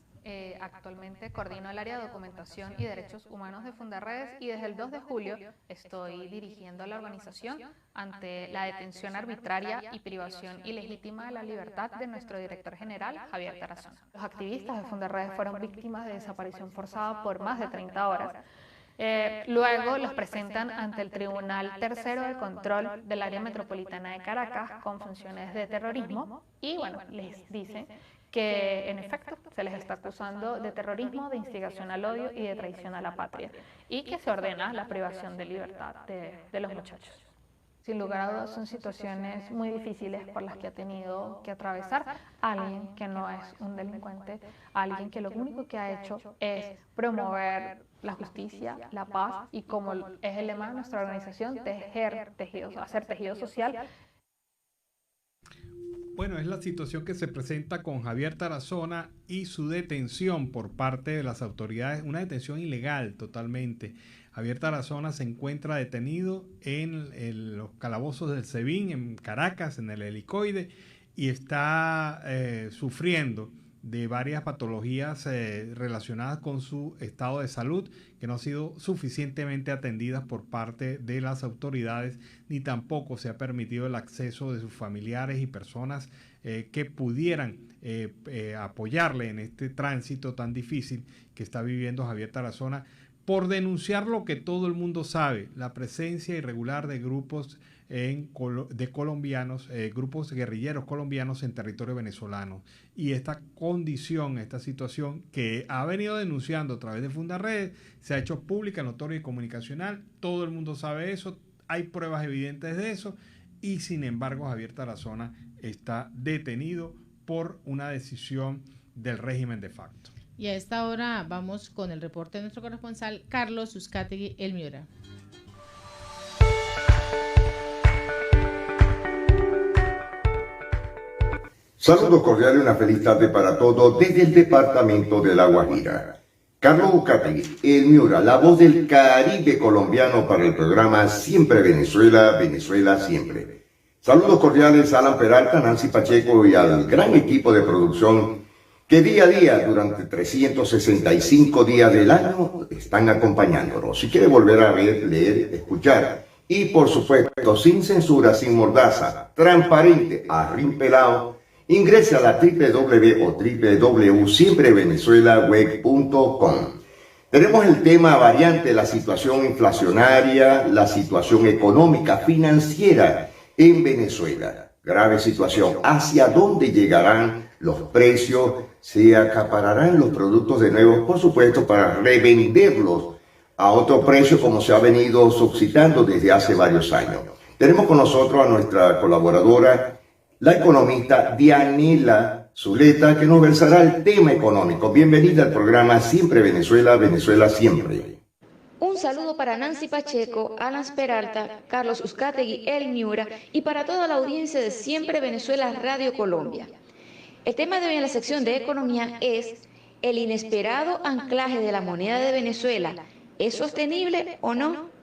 actualmente coordino el área de documentación y derechos humanos de Fundarredes y desde el 2 de julio estoy dirigiendo a la organización ante la detención arbitraria y privación ilegítima de la libertad de nuestro director general, Javier Tarazona. Los activistas de Fundarredes fueron víctimas de desaparición forzada por más de 30 horas. Luego los presentan ante el Tribunal Tercero de Control del Área Metropolitana de Caracas con funciones de terrorismo y bueno, les dicen que en efecto se les está acusando de terrorismo, de instigación al odio y de traición a la patria y que se ordena la privación de libertad de los muchachos. Sin lugar a dudas son situaciones muy difíciles por las que ha tenido que atravesar alguien que no es un delincuente, alguien que lo único que ha hecho es promover la justicia, la paz y como es el lema de nuestra organización, hacer tejido social. Bueno, es la situación que se presenta con Javier Tarazona y su detención por parte de las autoridades, una detención ilegal totalmente. Javier Tarazona se encuentra detenido en los calabozos del SEBIN, en Caracas, en el helicoide, y está sufriendo de varias patologías relacionadas con su estado de salud que no han sido suficientemente atendidas por parte de las autoridades, ni tampoco se ha permitido el acceso de sus familiares y personas que pudieran apoyarle en este tránsito tan difícil que está viviendo Javier Tarazona por denunciar lo que todo el mundo sabe, la presencia irregular de grupos de colombianos, grupos guerrilleros colombianos en territorio venezolano. Y esta condición, esta situación que ha venido denunciando a través de Fundarredes, se ha hecho pública, notoria y comunicacional. Todo el mundo sabe eso, hay pruebas evidentes de eso, y sin embargo Javier Tarazona está detenido por una decisión del régimen de facto. Y a esta hora vamos con el reporte de nuestro corresponsal Carlos Uzcategui, El Miura. Saludos cordiales y una feliz tarde para todos desde el departamento de La Guajira. Carlos Uzcategui, El Miura, la voz del Caribe colombiano para el programa Siempre Venezuela, Venezuela Siempre. Saludos cordiales a Alan Peralta, Nancy Pacheco y al gran equipo de producción que día a día, durante 365 días del año, están acompañándonos. Si quiere volver a ver, leer, escuchar, y por supuesto, sin censura, sin mordaza, transparente, arrimpelado, ingrese a la www.siemprevenezuelaweb.com. Tenemos el tema variante, la situación inflacionaria, la situación económica, financiera en Venezuela. Grave situación. ¿Hacia dónde llegarán los precios? ¿Se acapararán los productos de nuevo? Por supuesto, para revenderlos a otro precio como se ha venido suscitando desde hace varios años. Tenemos con nosotros a nuestra colaboradora, la economista Dianela Zuleta, que nos versará el tema económico. Bienvenida al programa Siempre Venezuela, Venezuela Siempre. Un saludo para Nancy Pacheco, Alan Peralta, Carlos Uzcategui, El Miura y para toda la audiencia de Siempre Venezuela Radio Colombia. El tema de hoy en la sección de economía es el inesperado anclaje de la moneda de Venezuela. ¿Es sostenible o no?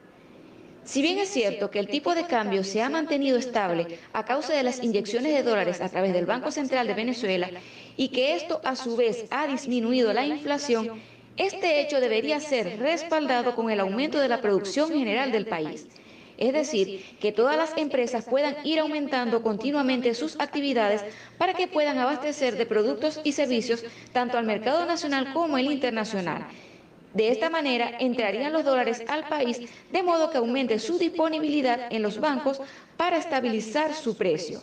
Si bien es cierto que el tipo de cambio se ha mantenido estable a causa de las inyecciones de dólares a través del Banco Central de Venezuela y que esto a su vez ha disminuido la inflación, este hecho debería ser respaldado con el aumento de la producción general del país. Es decir, que todas las empresas puedan ir aumentando continuamente sus actividades para que puedan abastecer de productos y servicios tanto al mercado nacional como el internacional. De esta manera entrarían los dólares al país de modo que aumente su disponibilidad en los bancos para estabilizar su precio.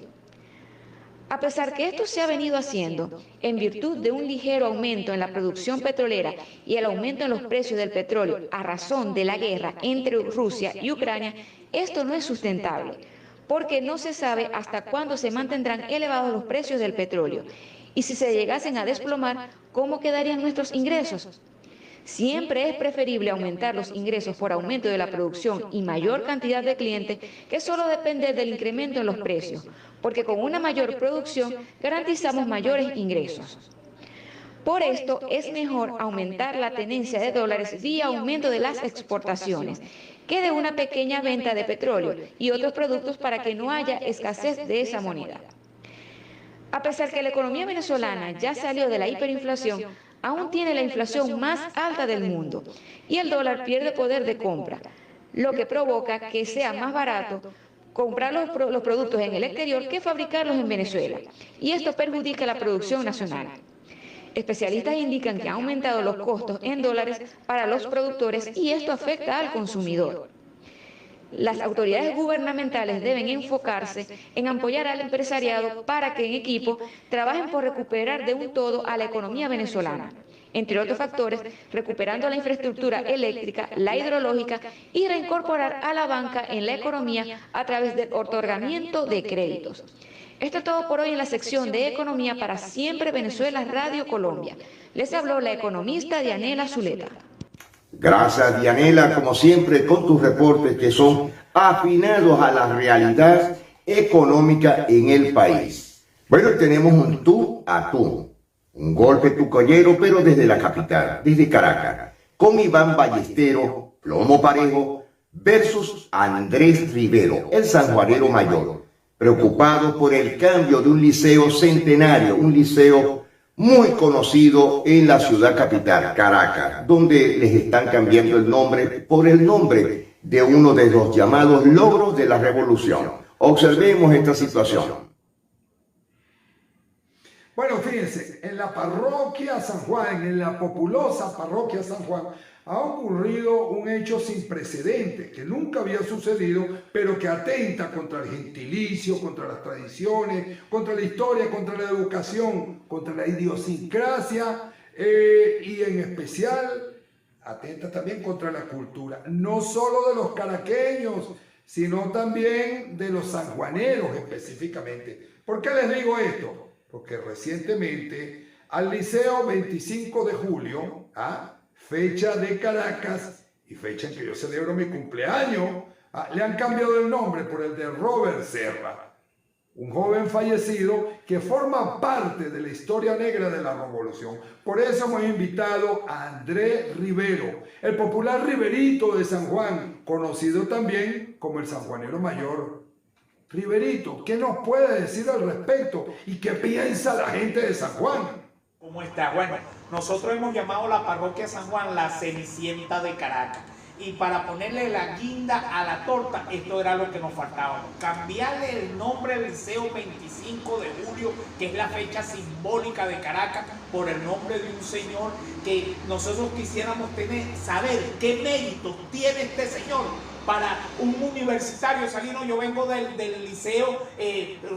A pesar que esto se ha venido haciendo en virtud de un ligero aumento en la producción petrolera y el aumento en los precios del petróleo a razón de la guerra entre Rusia y Ucrania, esto no es sustentable, porque no se sabe hasta cuándo se mantendrán elevados los precios del petróleo. Y si se llegasen a desplomar, ¿cómo quedarían nuestros ingresos? Siempre es preferible aumentar los ingresos por aumento de la producción y mayor cantidad de clientes que solo depender del incremento en los precios, porque con una mayor producción garantizamos mayores ingresos. Por esto es mejor aumentar la tenencia de dólares vía aumento de las exportaciones que de una pequeña venta de petróleo y otros productos para que no haya escasez de esa moneda. A pesar que la economía venezolana ya salió de la hiperinflación, aún tiene la inflación más alta del mundo y el dólar pierde poder de compra, lo que provoca que sea más barato comprar los productos en el exterior que fabricarlos en Venezuela, y esto perjudica la producción nacional. Especialistas indican que han aumentado los costos en dólares para los productores y esto afecta al consumidor. Las autoridades gubernamentales deben enfocarse en apoyar al empresariado para que en equipo trabajen por recuperar de un todo a la economía venezolana, entre otros factores, recuperando la infraestructura eléctrica, la hidrológica y reincorporar a la banca en la economía a través del otorgamiento de créditos. Esto es todo por hoy en la sección de Economía para Siempre Venezuela Radio Colombia. Les habló la economista Dianela Zuleta. Gracias, Dianela, como siempre, con tus reportes que son afinados a la realidad económica en el país. Bueno, tenemos un tú a tú, un golpe tucollero, pero desde la capital, desde Caracas, con Iván Ballestero, plomo parejo, versus Andrés Rivero, el sanjuanero mayor, preocupado por el cambio de un liceo centenario, un liceo muy conocido en la ciudad capital, Caracas, donde les están cambiando el nombre por el nombre de uno de los llamados logros de la revolución. Observemos esta situación. Bueno, fíjense, en la parroquia San Juan, en la populosa parroquia San Juan, ha ocurrido un hecho sin precedentes, que nunca había sucedido, pero que atenta contra el gentilicio, contra las tradiciones, contra la historia, contra la educación, contra la idiosincrasia y en especial atenta también contra la cultura, no solo de los caraqueños, sino también de los sanjuaneros específicamente. ¿Por qué les digo esto? Porque recientemente al Liceo 25 de julio, fecha de Caracas y fecha en que yo celebro mi cumpleaños, le han cambiado el nombre por el de Robert Serra, un joven fallecido que forma parte de la historia negra de la revolución. Por eso hemos invitado a Andrés Rivero, el popular Riverito de San Juan, conocido también como el sanjuanero mayor. Riverito, ¿qué nos puede decir al respecto y qué piensa la gente de San Juan? ¿Cómo está? Bueno, nosotros hemos llamado a la parroquia San Juan la Cenicienta de Caracas. Y para ponerle la guinda a la torta, esto era lo que nos faltaba. Cambiarle el nombre del Liceo 25 de julio, que es la fecha simbólica de Caracas, por el nombre de un señor que nosotros quisiéramos saber qué méritos tiene este señor para un universitario. Salino, yo vengo del Liceo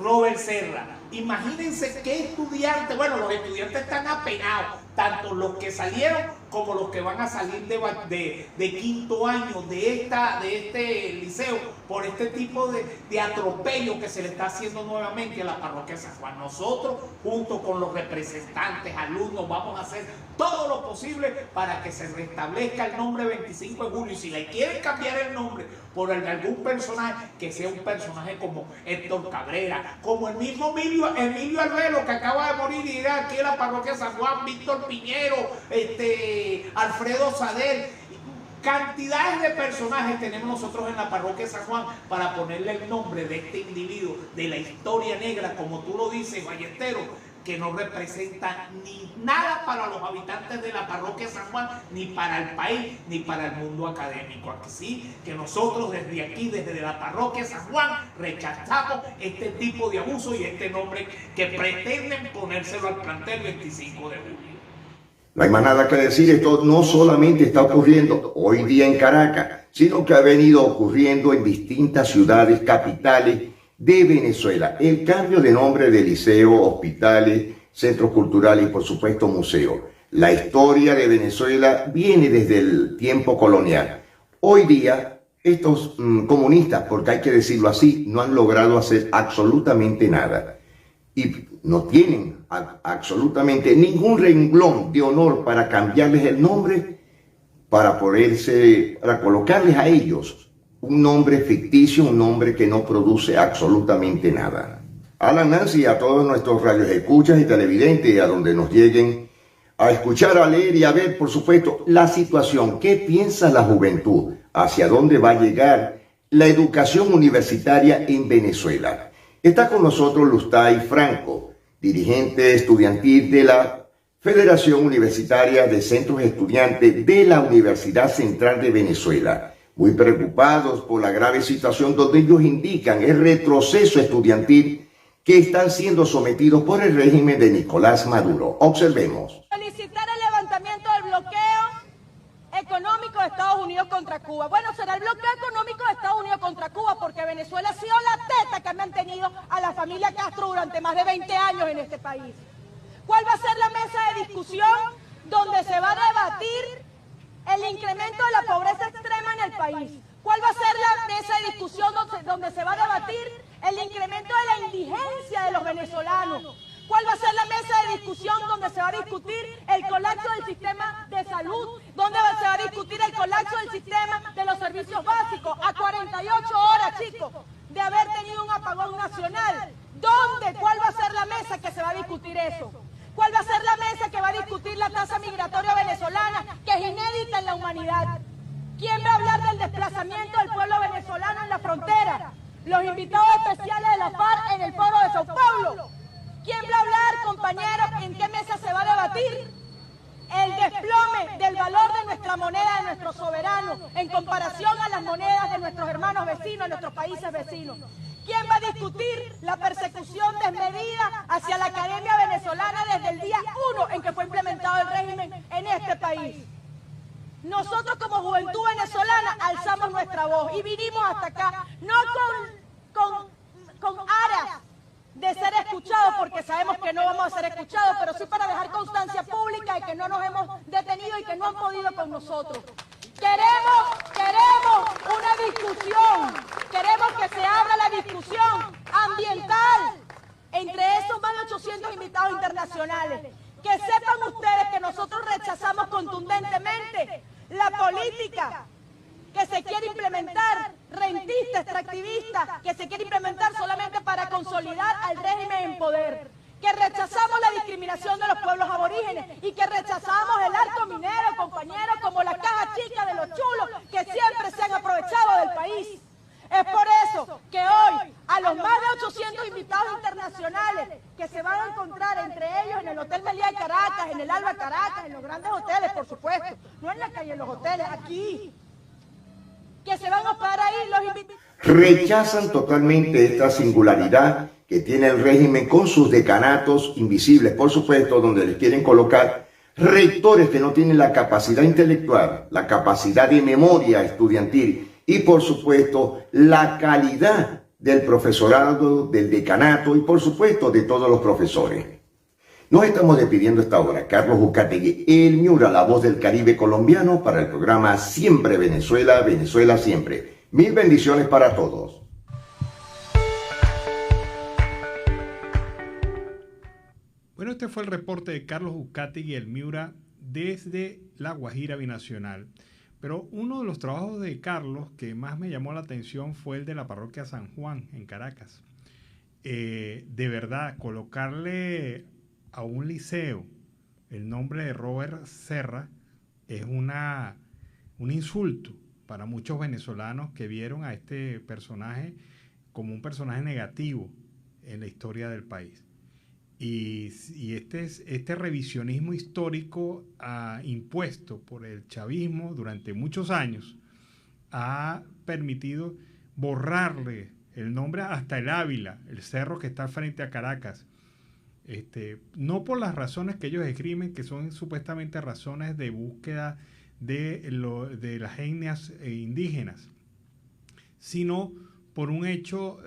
Robert Serra. Imagínense qué estudiantes, bueno, los estudiantes están apenados, tanto los que salieron como los que van a salir de quinto año de este liceo, por este tipo de atropello que se le está haciendo nuevamente a la parroquia San Juan. Nosotros, junto con los representantes, alumnos, vamos a hacer todo lo posible para que se restablezca el nombre 25 de julio. Y si le quieren cambiar el nombre por algún personaje, que sea un personaje como Héctor Cabrera, como el mismo Emilio Albelo, que acaba de morir y era aquí en la parroquia San Juan, Víctor Piñero, Alfredo Sader. Cantidades de personajes tenemos nosotros en la parroquia San Juan para ponerle el nombre de este individuo de la historia negra, como tú lo dices, Ballestero, que no representa ni nada para los habitantes de la parroquia San Juan, ni para el país, ni para el mundo académico. Así que nosotros desde aquí, desde la parroquia San Juan, rechazamos este tipo de abuso y este nombre que pretenden ponérselo al plantel 25 de julio. No hay más nada que decir, esto no solamente está ocurriendo hoy día en Caracas, sino que ha venido ocurriendo en distintas ciudades capitales de Venezuela. El cambio de nombre de liceos, hospitales, centros culturales y por supuesto museos. La historia de Venezuela viene desde el tiempo colonial. Hoy día estos comunistas, porque hay que decirlo así, no han logrado hacer absolutamente nada. Y no tienen absolutamente ningún renglón de honor para cambiarles el nombre, para colocarles a ellos un nombre ficticio, un nombre que no produce absolutamente nada. Alan, Nancy, a todos nuestros radioescuchas y televidentes, a donde nos lleguen a escuchar, a leer y a ver, por supuesto, la situación. ¿Qué piensa la juventud? ¿Hacia dónde va a llegar la educación universitaria en Venezuela? Está con nosotros Lustay Franco, dirigente estudiantil de la Federación Universitaria de Centros Estudiantes de la Universidad Central de Venezuela. Muy preocupados por la grave situación donde ellos indican el retroceso estudiantil que están siendo sometidos por el régimen de Nicolás Maduro. Observemos. Solicitar el levantamiento del bloqueo económico de Estados Unidos contra Cuba. Bueno, será el bloqueo económico de Estados Unidos contra Cuba porque Venezuela ha sido la teta que ha mantenido a la familia Castro durante más de 20 años en este país. ¿Cuál va a ser la mesa de discusión donde se va a debatir el incremento de la pobreza extrema en el país? ¿Cuál va a ser la mesa de discusión donde se va a debatir el incremento de la indigencia de los venezolanos? ¿Cuál va a ser la mesa de discusión donde se va a discutir el colapso del sistema de salud? ¿Dónde se va a discutir el colapso del sistema de los servicios básicos? A 48 horas, chicos, de haber tenido un apagón nacional. ¿Dónde? ¿Cuál va a ser la mesa que se va a discutir eso? ¿Cuál va a ser la mesa que va a discutir la tasa migratoria venezolana, que es inédita en la humanidad? ¿Quién va a hablar del desplazamiento del pueblo venezolano en la frontera? Los invitados especiales de la FARC en el foro de Sao Paulo. ¿Quién va a hablar, compañeros, en qué mesa se va a debatir el desplome del valor de nuestra moneda, de nuestros soberanos, en comparación a las monedas de nuestros hermanos vecinos, de nuestros países vecinos? ¿Quién va a discutir la persecución desmedida hacia la Academia Venezolana desde el día 1 en que fue implementado el régimen en este país? Nosotros como juventud venezolana alzamos nuestra voz y vinimos hasta acá, no con aras de ser escuchados, porque sabemos que no vamos a ser escuchados, pero sí para dejar constancia pública de que no nos hemos detenido y que no han podido con nosotros. Queremos una discusión, queremos que se abra la discusión ambiental entre esos más de 800 invitados internacionales. Que sepan ustedes que nosotros rechazamos contundentemente la política que se quiere implementar, rentista, extractivista, que se quiere implementar solamente para consolidar al régimen en poder. Que rechazamos la discriminación de los pueblos aborígenes y que rechazamos el arco minero, compañeros, como la caja chica de los chulos que siempre se han aprovechado del país. Es por eso que hoy a los más de 800 invitados internacionales que se van a encontrar entre ellos en el Hotel Meliá de Caracas, en el Alba Caracas, en los grandes hoteles, por supuesto, no en la calle, en los hoteles, aquí, que se van a hospedar ahí los invitados. Rechazan totalmente esta singularidad que tiene el régimen con sus decanatos invisibles, por supuesto, donde les quieren colocar rectores que no tienen la capacidad intelectual, la capacidad de memoria estudiantil y, por supuesto, la calidad del profesorado, del decanato y, por supuesto, de todos los profesores. Nos estamos despidiendo esta hora. Carlos Uzcategui, el Miura, la voz del Caribe colombiano, para el programa Siempre Venezuela, Venezuela Siempre. Mil bendiciones para todos. Bueno, este fue el reporte de Carlos Uzcategui, el Miura, desde La Guajira Binacional. Pero uno de los trabajos de Carlos que más me llamó la atención fue el de la parroquia San Juan, en Caracas. De verdad, colocarle a un liceo el nombre de Robert Serra es un insulto para muchos venezolanos que vieron a este personaje como un personaje negativo en la historia del país. Y este revisionismo histórico impuesto por el chavismo durante muchos años ha permitido borrarle el nombre hasta el Ávila, el cerro que está frente a Caracas. No por las razones que ellos escriben, que son supuestamente razones de búsqueda de las etnias indígenas, sino por un hecho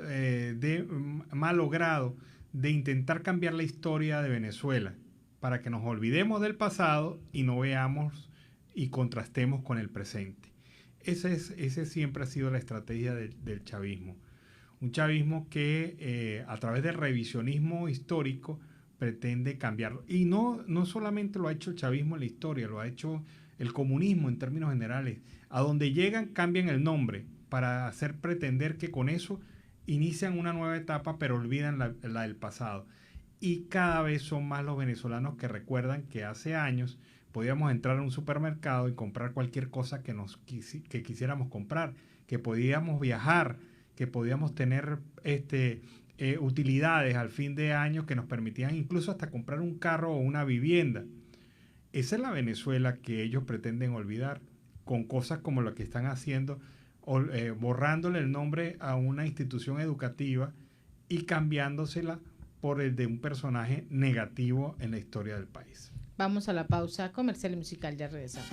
malogrado de intentar cambiar la historia de Venezuela para que nos olvidemos del pasado y no veamos y contrastemos con el presente. Ese siempre ha sido la estrategia del chavismo. Un chavismo que a través del revisionismo histórico pretende cambiarlo. Y no solamente lo ha hecho el chavismo en la historia, lo ha hecho el comunismo en términos generales. A donde llegan cambian el nombre para hacer pretender que con eso inician una nueva etapa, pero olvidan la del pasado. Y cada vez son más los venezolanos que recuerdan que hace años podíamos entrar a un supermercado y comprar cualquier cosa que quisiéramos comprar, que podíamos viajar, que podíamos tener utilidades al fin de año que nos permitían incluso hasta comprar un carro o una vivienda. Esa es la Venezuela que ellos pretenden olvidar con cosas como lo que están haciendo, borrándole el nombre a una institución educativa y cambiándosela por el de un personaje negativo en la historia del país. Vamos a la pausa comercial y musical, ya regresamos.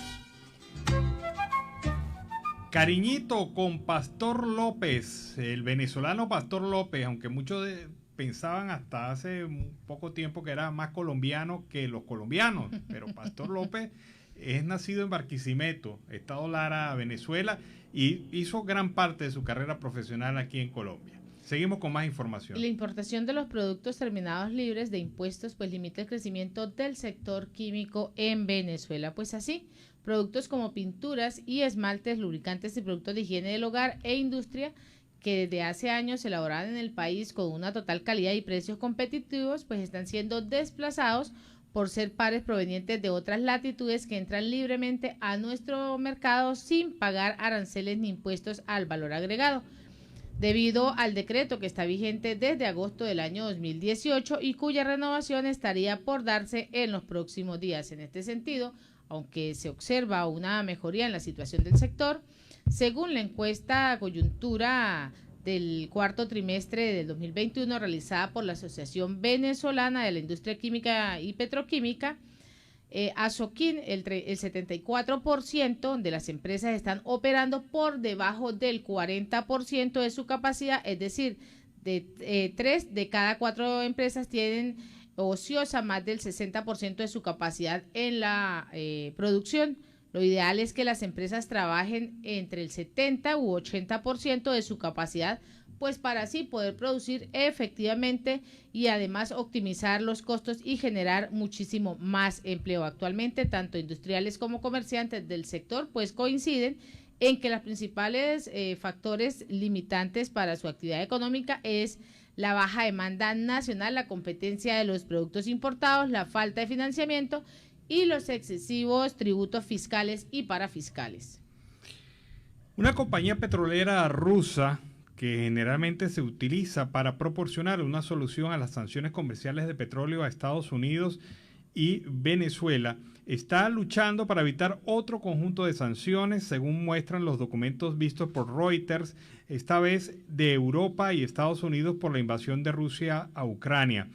Cariñito con Pastor López, el venezolano Pastor López, aunque muchos pensaban hasta hace un poco tiempo que era más colombiano que los colombianos, pero Pastor López es nacido en Barquisimeto, Estado Lara, Venezuela, y hizo gran parte de su carrera profesional aquí en Colombia. Seguimos con más información. La importación de los productos terminados libres de impuestos pues limita el crecimiento del sector químico en Venezuela. Pues así, productos como pinturas y esmaltes, lubricantes y productos de higiene del hogar e industria que desde hace años se elaboraban en el país con una total calidad y precios competitivos, pues están siendo desplazados por ser pares provenientes de otras latitudes que entran libremente a nuestro mercado sin pagar aranceles ni impuestos al valor agregado, debido al decreto que está vigente desde agosto del año 2018 y cuya renovación estaría por darse en los próximos días. En este sentido, aunque se observa una mejoría en la situación del sector, según la encuesta coyuntura del cuarto trimestre del 2021 realizada por la Asociación Venezolana de la Industria Química y Petroquímica, Asoquín, el 74% de las empresas están operando por debajo del 40% de su capacidad, es decir, 3 de cada 4 empresas tienen ociosa más del 60% de su capacidad en la producción. Lo ideal es que las empresas trabajen entre el 70 u 80% de su capacidad, pues para así poder producir efectivamente y además optimizar los costos y generar muchísimo más empleo. Actualmente, tanto industriales como comerciantes del sector pues coinciden en que los principales factores limitantes para su actividad económica es la baja demanda nacional, la competencia de los productos importados, la falta de financiamiento y los excesivos tributos fiscales y parafiscales. Una compañía petrolera rusa que generalmente se utiliza para proporcionar una solución a las sanciones comerciales de petróleo a Estados Unidos y Venezuela, está luchando para evitar otro conjunto de sanciones, según muestran los documentos vistos por Reuters, esta vez de Europa y Estados Unidos por la invasión de Rusia a Ucrania.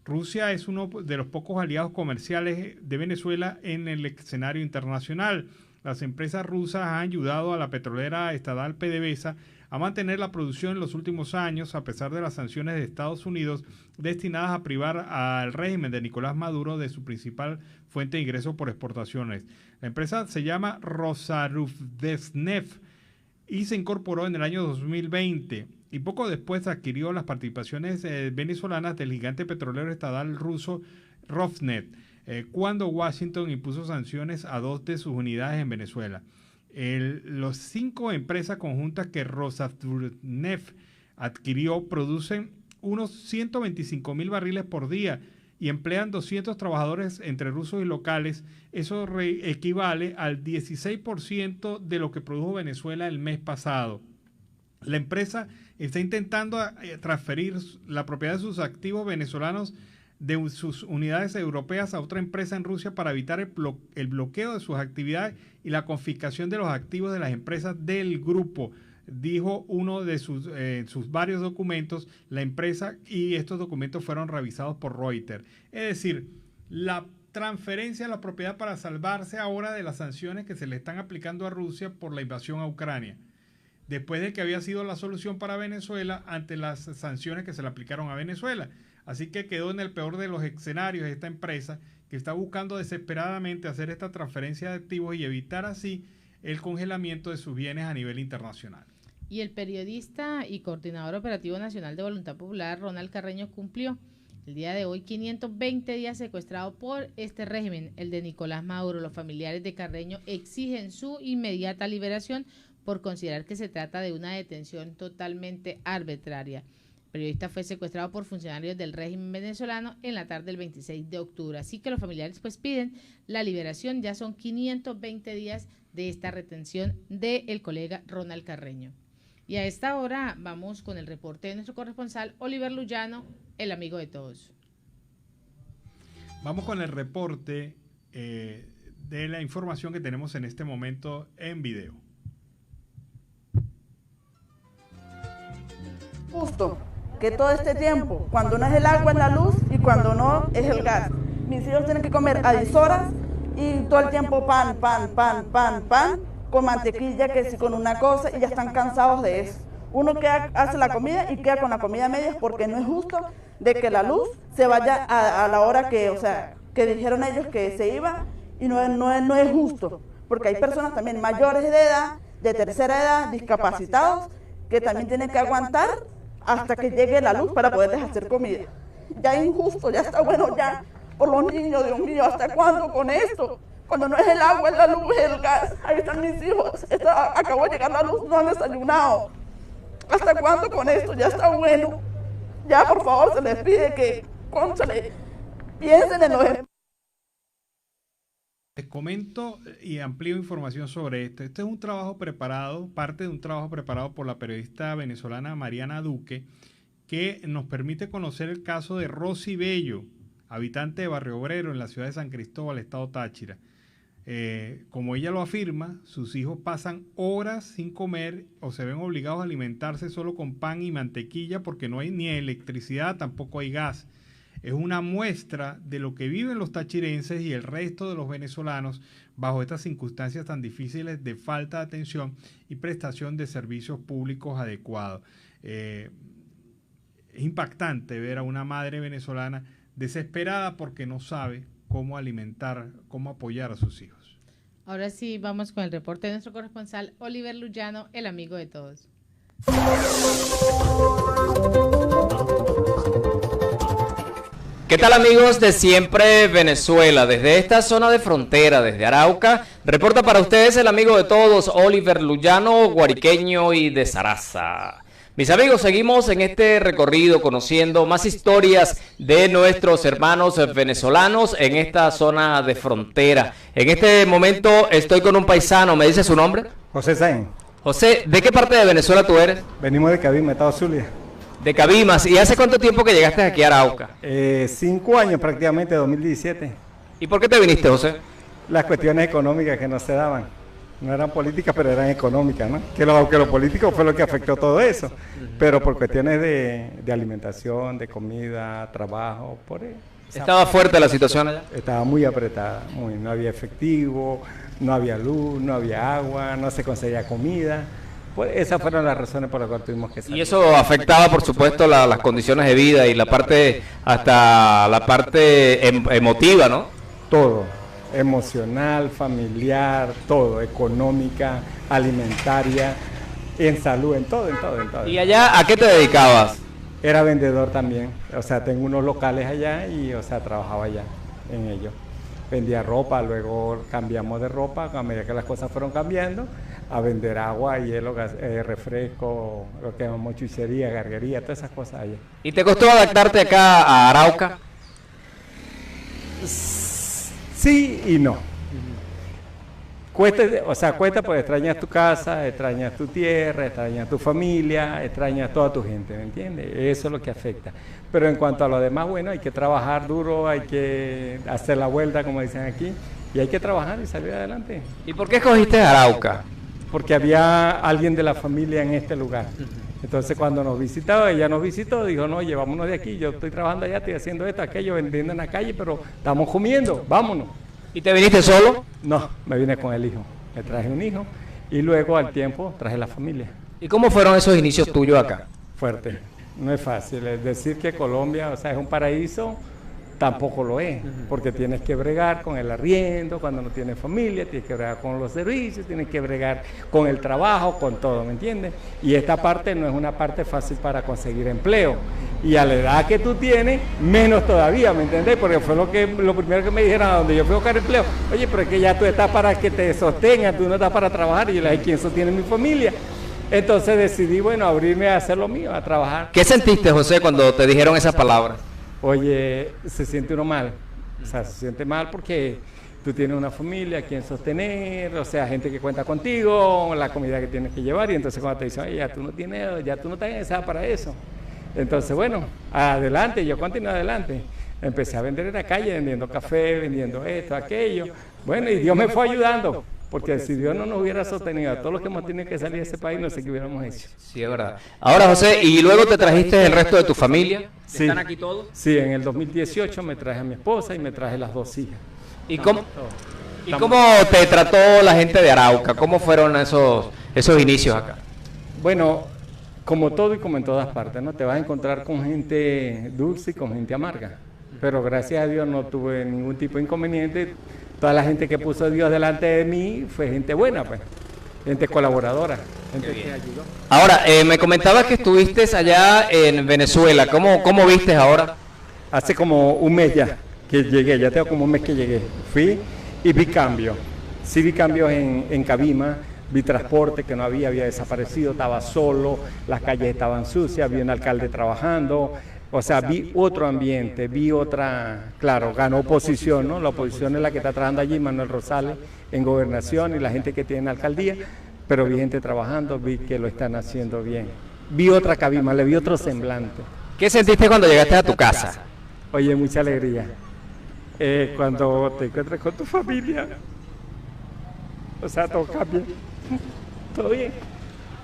Rusia es uno de los pocos aliados comerciales de Venezuela en el escenario internacional. Las empresas rusas han ayudado a la petrolera estatal PDVSA a mantener la producción en los últimos años, a pesar de las sanciones de Estados Unidos destinadas a privar al régimen de Nicolás Maduro de su principal fuente de ingresos por exportaciones. La empresa se llama Rosarufdesneft y se incorporó en el año 2020 y poco después adquirió las participaciones venezolanas del gigante petrolero estatal ruso Rosneft, cuando Washington impuso sanciones a 2 de sus unidades en Venezuela. Los 5 empresas conjuntas que Rosneft adquirió producen unos 125,000 barriles por día y emplean 200 trabajadores entre rusos y locales. Eso equivale al 16% de lo que produjo Venezuela el mes pasado. La empresa está intentando transferir la propiedad de sus activos venezolanos de sus unidades europeas a otra empresa en Rusia para evitar el bloqueo de sus actividades y la confiscación de los activos de las empresas del grupo, dijo uno de sus varios documentos la empresa, y estos documentos fueron revisados por Reuters. Es decir, la transferencia de la propiedad para salvarse ahora de las sanciones que se le están aplicando a Rusia por la invasión a Ucrania, después de que había sido la solución para Venezuela ante las sanciones que se le aplicaron a Venezuela. Así que quedó en el peor de los escenarios esta empresa, que está buscando desesperadamente hacer esta transferencia de activos y evitar así el congelamiento de sus bienes a nivel internacional. Y el periodista y coordinador operativo nacional de Voluntad Popular, Ronald Carreño, cumplió el día de hoy 520 días secuestrado por este régimen, el de Nicolás Maduro. Los familiares de Carreño exigen su inmediata liberación por considerar que se trata de una detención totalmente arbitraria. El periodista fue secuestrado por funcionarios del régimen venezolano en la tarde del 26 de octubre. Así que los familiares pues piden la liberación. Ya son 520 días de esta retención del colega Ronald Carreño. Y a esta hora vamos con el reporte de nuestro corresponsal Oliver Luyano, el amigo de todos. Vamos con el reporte de la información que tenemos en este momento en video. Justo que todo este tiempo, cuando no es el agua es la luz y cuando no es el gas. Mis hijos tienen que comer a 10 horas y todo el tiempo pan, con mantequilla, que si con una cosa, y ya están cansados de eso. Uno hace la comida y queda con la comida a medias, porque no es justo de que la luz se vaya a la hora que, que dijeron ellos que se iba, y no es justo, porque hay personas también mayores de edad, de tercera edad, discapacitados, que también tienen que aguantar hasta que llegue la luz para poderles hacer comida. Ya es injusto, ya está bueno ya, por los niños, Dios mío, ¿hasta cuándo con esto? Cuando no es el agua, es la luz, es el gas. Ahí están mis hijos, acabó de llegar la luz, no han desayunado. ¿Hasta cuándo con esto? Ya está bueno. Ya, por favor, se les pide que piensen en los... Les comento y amplío información sobre esto. Este es un trabajo preparado, parte de un trabajo preparado por la periodista venezolana Mariana Duque, que nos permite conocer el caso de Rosy Bello, habitante de Barrio Obrero en la ciudad de San Cristóbal, estado Táchira. Como ella lo afirma, sus hijos pasan horas sin comer o se ven obligados a alimentarse solo con pan y mantequilla porque no hay ni electricidad, tampoco hay gas. Es una muestra de lo que viven los tachirenses y el resto de los venezolanos bajo estas circunstancias tan difíciles de falta de atención y prestación de servicios públicos adecuados. Es impactante ver a una madre venezolana desesperada porque no sabe cómo alimentar, cómo apoyar a sus hijos. Ahora sí, vamos con el reporte de nuestro corresponsal Oliver Luyano, el amigo de todos. ¿Qué tal, amigos de Siempre Venezuela? Desde esta zona de frontera, desde Arauca, reporta para ustedes el amigo de todos, Oliver Luyano, guariqueño y de Zaraza. Mis amigos, seguimos en este recorrido conociendo más historias de nuestros hermanos venezolanos en esta zona de frontera. En este momento estoy con un paisano, ¿me dice su nombre? José Sáenz. José, ¿de qué parte de Venezuela tú eres? Venimos de Cabima, Estado Zulia. De Cabimas. ¿Y hace cuánto tiempo que llegaste aquí a Arauca? 5 años prácticamente, 2017. ¿Y por qué te viniste, José? Las cuestiones económicas que no se daban. No eran políticas, pero eran económicas, ¿no? Que lo político fue lo que afectó todo eso. Pero por cuestiones de alimentación, de comida, trabajo, por eso. ¿Estaba fuerte la situación allá? Estaba muy apretada, no había efectivo, no había luz, no había agua, no se conseguía comida. Pues esas fueron las razones por las cuales tuvimos que salir. Y eso afectaba, por supuesto, las condiciones de vida y la parte, hasta la parte emotiva, ¿no? Todo, emocional, familiar, todo, económica, alimentaria, en salud, en todo. ¿Y allá a qué te dedicabas? Era vendedor también, o sea, tengo unos locales allá y, o sea, trabajaba allá en ellos. Vendía ropa, luego cambiamos de ropa, a medida que las cosas fueron cambiando, a vender agua, hielo, refresco, lo que llamamos chuchería, garguería, todas esas cosas allá. ¿Y te costó adaptarte acá a Arauca? Sí y no. Cuesta porque extrañas tu casa, extrañas tu tierra, extrañas tu familia, extrañas toda tu gente, ¿me entiendes? Eso es lo que afecta. Pero en cuanto a lo demás, bueno, hay que trabajar duro, hay que hacer la vuelta, como dicen aquí, y hay que trabajar y salir adelante. ¿Y por qué escogiste Arauca? Porque había alguien de la familia en este lugar. Entonces cuando nos visitaba, ella nos visitó, dijo, no, llevámonos de aquí, yo estoy trabajando allá, estoy haciendo esto, aquello, vendiendo en la calle, pero estamos comiendo, vámonos. ¿Y te viniste solo? No, me vine con el hijo, me traje un hijo y luego al tiempo traje la familia. ¿Y cómo fueron esos inicios tuyos acá? Fuerte, no es fácil, es decir que Colombia, o sea, es un paraíso, tampoco lo es, porque tienes que bregar con el arriendo, cuando no tienes familia, tienes que bregar con los servicios, tienes que bregar con el trabajo, con todo, ¿me entiendes? Y esta parte no es una parte fácil para conseguir empleo, y a la edad que tú tienes, menos todavía, ¿me entiendes? Porque fue lo primero que me dijeron a donde yo fui a buscar empleo, oye, pero es que ya tú estás para que te sostengas, tú no estás para trabajar, y yo le dije, ¿quién sostiene mi familia? Entonces decidí, bueno, abrirme a hacer lo mío, a trabajar. ¿Qué sentiste, José, cuando te dijeron esas palabras? Oye, se siente uno mal, o sea, se siente mal porque tú tienes una familia a quien sostener, o sea, gente que cuenta contigo, la comida que tienes que llevar, y entonces cuando te dicen, oye, ya tú no estás pensada para eso. Entonces, bueno, adelante, yo continué adelante. Empecé a vender en la calle, vendiendo café, vendiendo esto, aquello. Bueno, y Dios me fue ayudando, porque si Dios no nos hubiera sostenido a todos los que hemos tenido que salir de ese país, no sé qué hubiéramos hecho. Sí, es verdad. Ahora, José, ¿y luego te trajiste el resto de tu familia? Sí. ¿Están aquí todos? Sí, en el 2018 me traje a mi esposa y me traje las 2 hijas. ¿Y cómo te trató la gente de Arauca? ¿Cómo fueron esos inicios acá? Bueno, como todo y como en todas partes, ¿no? Te vas a encontrar con gente dulce y con gente amarga. Pero gracias a Dios no tuve ningún tipo de inconveniente. Toda la gente que puso a Dios delante de mí fue gente buena, pues. Gente colaboradora, gente que ayudó. Ahora, me comentabas que estuviste allá en Venezuela. ¿Cómo viste ahora? Hace como un mes ya que llegué, ya tengo como un mes que llegué. Fui y vi cambios. Sí vi cambios en Cabima, vi transporte que no había desaparecido, estaba solo, las calles estaban sucias, vi un alcalde trabajando. O sea, vi otro ambiente, vi otra, claro, ganó oposición, ¿no? La oposición es la que está trabajando allí, Manuel Rosales, en gobernación y la gente que tiene en alcaldía, pero vi gente trabajando, vi que lo están haciendo bien. Vi otra Cabima, le vi otro semblante. ¿Qué sentiste cuando llegaste a tu casa? Oye, mucha alegría. Cuando te encuentras con tu familia, o sea, todo cambia, todo bien.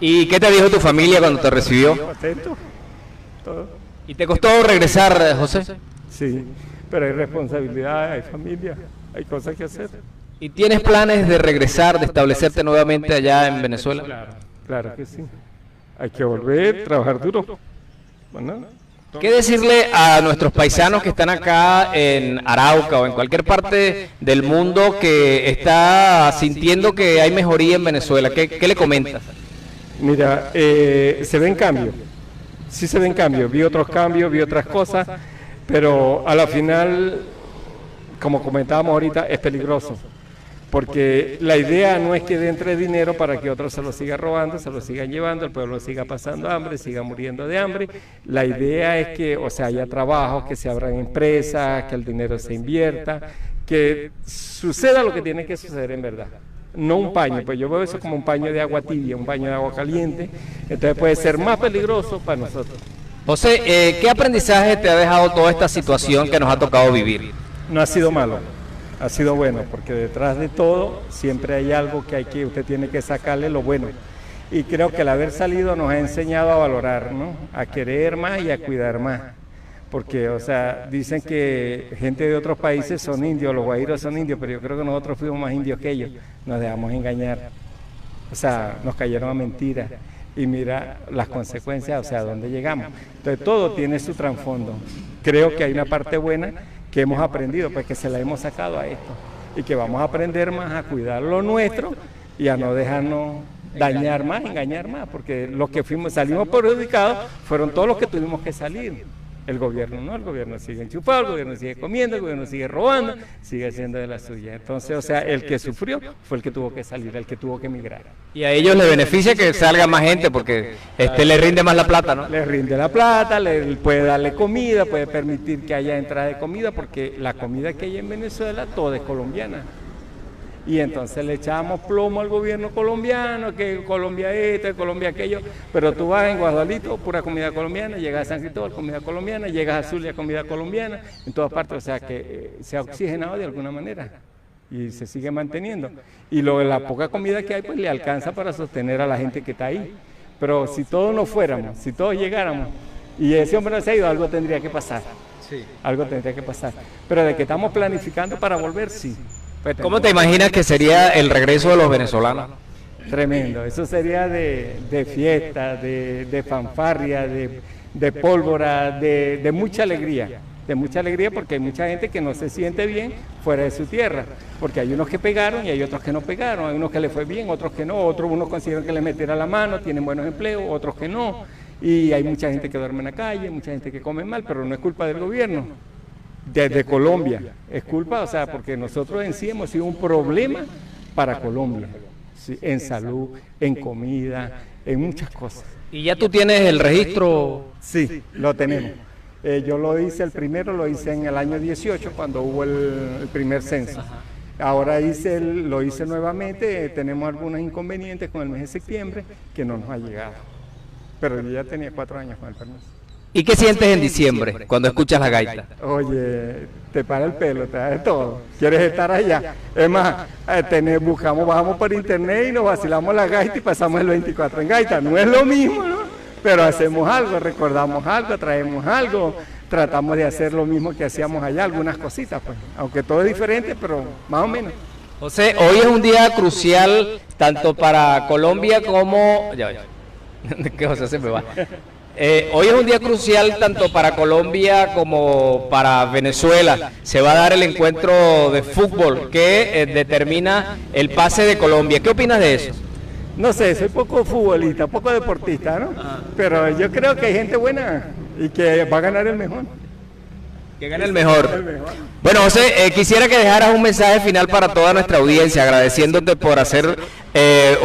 ¿Y qué te dijo tu familia cuando te recibió? Atento, todo. ¿Y te costó regresar, José? Sí, pero hay responsabilidad, hay familia, hay cosas que hacer. ¿Y tienes planes de regresar, de establecerte nuevamente allá en Venezuela? Claro que sí. Hay que volver, trabajar duro. Bueno, ¿qué decirle a nuestros paisanos que están acá en Arauca o en cualquier parte del mundo que está sintiendo que hay mejoría en Venezuela? ¿Qué le comentas? Mira, se ven cambios. Sí se ven cambios, vi otros cambios, vi otras cosas, pero a la final, como comentábamos ahorita, es peligroso, porque la idea no es que entre dinero para que otros se lo siga robando, se lo sigan llevando, el pueblo siga pasando hambre, siga muriendo de hambre. La idea es que, o sea, haya trabajos, que se abran empresas, que el dinero se invierta, que suceda lo que tiene que suceder en verdad. no un paño, pues yo veo eso como un paño de agua tibia, un paño de agua caliente, entonces puede ser más peligroso para nosotros. José, ¿qué aprendizaje te ha dejado toda esta situación que nos ha tocado vivir? No ha sido malo, ha sido bueno, porque detrás de todo siempre hay algo que usted tiene que sacarle lo bueno. Y creo que el haber salido nos ha enseñado a valorar, ¿no? A querer más y a cuidar más. Porque, o sea, dicen que gente de otros países son indios, los guajiros son indios, pero yo creo que nosotros fuimos más indios que ellos. Nos dejamos engañar. O sea, nos cayeron a mentiras. Y mira las consecuencias, o sea, a dónde llegamos. Entonces, todo tiene su trasfondo. Creo que hay una parte buena que hemos aprendido, pues que se la hemos sacado a esto. Y que vamos a aprender más a cuidar lo nuestro y a no dejarnos dañar más, engañar más, porque los que salimos perjudicados fueron todos los que tuvimos que salir. El gobierno no, el gobierno sigue enchufado, el gobierno sigue comiendo, el gobierno sigue robando, sigue haciendo de la suya. Entonces, o sea, el que sufrió fue el que tuvo que salir, el que tuvo que emigrar. Y a ellos les beneficia que salga más gente porque le rinde más la plata, ¿no? Les rinde la plata, le puede darle comida, puede permitir que haya entrada de comida, porque la comida que hay en Venezuela toda es colombiana. Y entonces le echamos plomo al gobierno colombiano, que Colombia esto, Colombia aquello, pero tú vas en Guadalito, pura comida colombiana, llegas a San Cristóbal, comida colombiana, llegas a Zulia, comida colombiana, en todas partes, o sea que se ha oxigenado de alguna manera y se sigue manteniendo. Y la poca comida que hay, pues le alcanza para sostener a la gente que está ahí. Pero si todos no fuéramos, si todos llegáramos, y ese hombre no se ha ido, algo tendría que pasar. Sí. Algo tendría que pasar. Pero de que estamos planificando para volver, sí. Pues ¿cómo te imaginas que sería el regreso de los venezolanos? Tremendo, eso sería de fiesta, de fanfarria, de pólvora, de mucha alegría. De mucha alegría porque hay mucha gente que no se siente bien fuera de su tierra, porque hay unos que pegaron y hay otros que no pegaron, hay unos que le fue bien, otros que no, unos consiguieron que le metiera la mano, tienen buenos empleos, otros que no, y hay mucha gente que duerme en la calle, mucha gente que come mal, pero no es culpa del gobierno. Desde Colombia, es culpa, o sea, porque nosotros en sí hemos sido un problema para Colombia, ¿sí? En salud, en comida, en muchas cosas. ¿Y ya tú tienes el registro? Sí, lo tenemos. Yo lo hice, el primero lo hice en el año 18, cuando hubo el primer censo. Ahora lo hice nuevamente, tenemos algunos inconvenientes con el mes de septiembre que no nos ha llegado. Pero yo ya tenía 4 años con el permiso. ¿Y qué sientes en diciembre cuando escuchas la gaita? Oye, te para el pelo, te da de todo. ¿Quieres estar allá? Es más, bajamos por internet y nos vacilamos la gaita y pasamos el 24 en gaita. No es lo mismo, ¿no? Pero hacemos algo, recordamos algo, traemos algo, tratamos de hacer lo mismo que hacíamos allá, algunas cositas, pues. Aunque todo es diferente, pero más o menos. José, hoy es un día crucial tanto para Colombia como... ¿Qué José se me va? Hoy es un día crucial tanto para Colombia como para Venezuela. Se va a dar el encuentro de fútbol que determina el pase de Colombia. ¿Qué opinas de eso? No sé, soy poco futbolista, poco deportista, ¿no? Pero yo creo que hay gente buena y que va a ganar el mejor. Que gane el mejor. Bueno, José, quisiera que dejaras un mensaje final para toda nuestra audiencia, agradeciéndote por hacer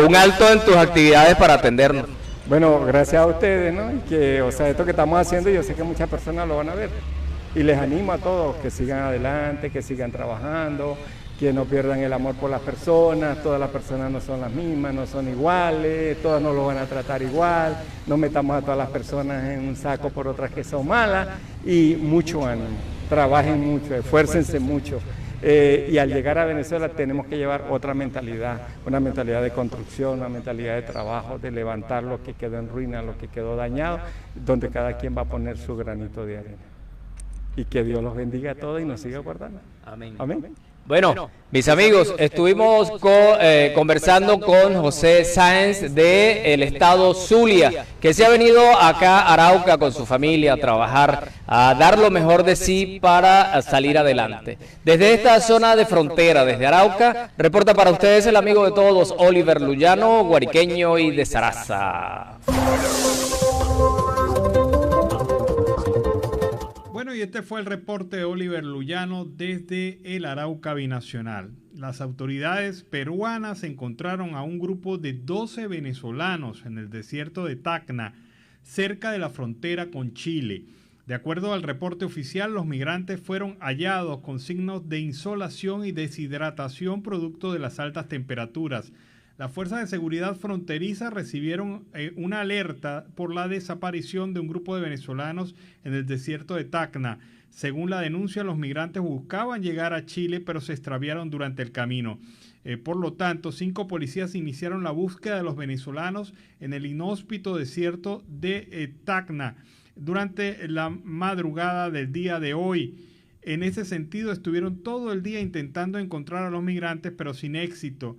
un alto en tus actividades para atendernos. Bueno, gracias a ustedes, ¿no? Y que, o sea, esto que estamos haciendo, yo sé que muchas personas lo van a ver. Y les animo a todos que sigan adelante, que sigan trabajando, que no pierdan el amor por las personas. Todas las personas no son las mismas, no son iguales, todas no lo van a tratar igual. No metamos a todas las personas en un saco por otras que son malas. Y mucho ánimo, trabajen mucho, esfuércense mucho. Y al llegar a Venezuela tenemos que llevar otra mentalidad, una mentalidad de construcción, una mentalidad de trabajo, de levantar lo que quedó en ruina, lo que quedó dañado, donde cada quien va a poner su granito de arena. Y que Dios los bendiga a todos y nos siga guardando. Amén. Amén. Bueno, mis amigos, estuvimos conversando con José Sáenz del estado Zulia, que se ha venido acá a Arauca con su familia a trabajar, a dar lo mejor de sí para salir adelante. Desde esta zona de frontera, desde Arauca, reporta para ustedes el amigo de todos, Oliver Luyano, guariqueño y de Zaraza. Bueno, y este fue el reporte de Oliver Luyano desde el Arauca Binacional. Las autoridades peruanas encontraron a un grupo de 12 venezolanos en el desierto de Tacna, cerca de la frontera con Chile. De acuerdo al reporte oficial, los migrantes fueron hallados con signos de insolación y deshidratación producto de las altas temperaturas. Las fuerzas de seguridad fronteriza recibieron una alerta por la desaparición de un grupo de venezolanos en el desierto de Tacna. Según la denuncia, los migrantes buscaban llegar a Chile, pero se extraviaron durante el camino. Por lo tanto, 5 policías iniciaron la búsqueda de los venezolanos en el inhóspito desierto de Tacna durante la madrugada del día de hoy. En ese sentido, estuvieron todo el día intentando encontrar a los migrantes, pero sin éxito.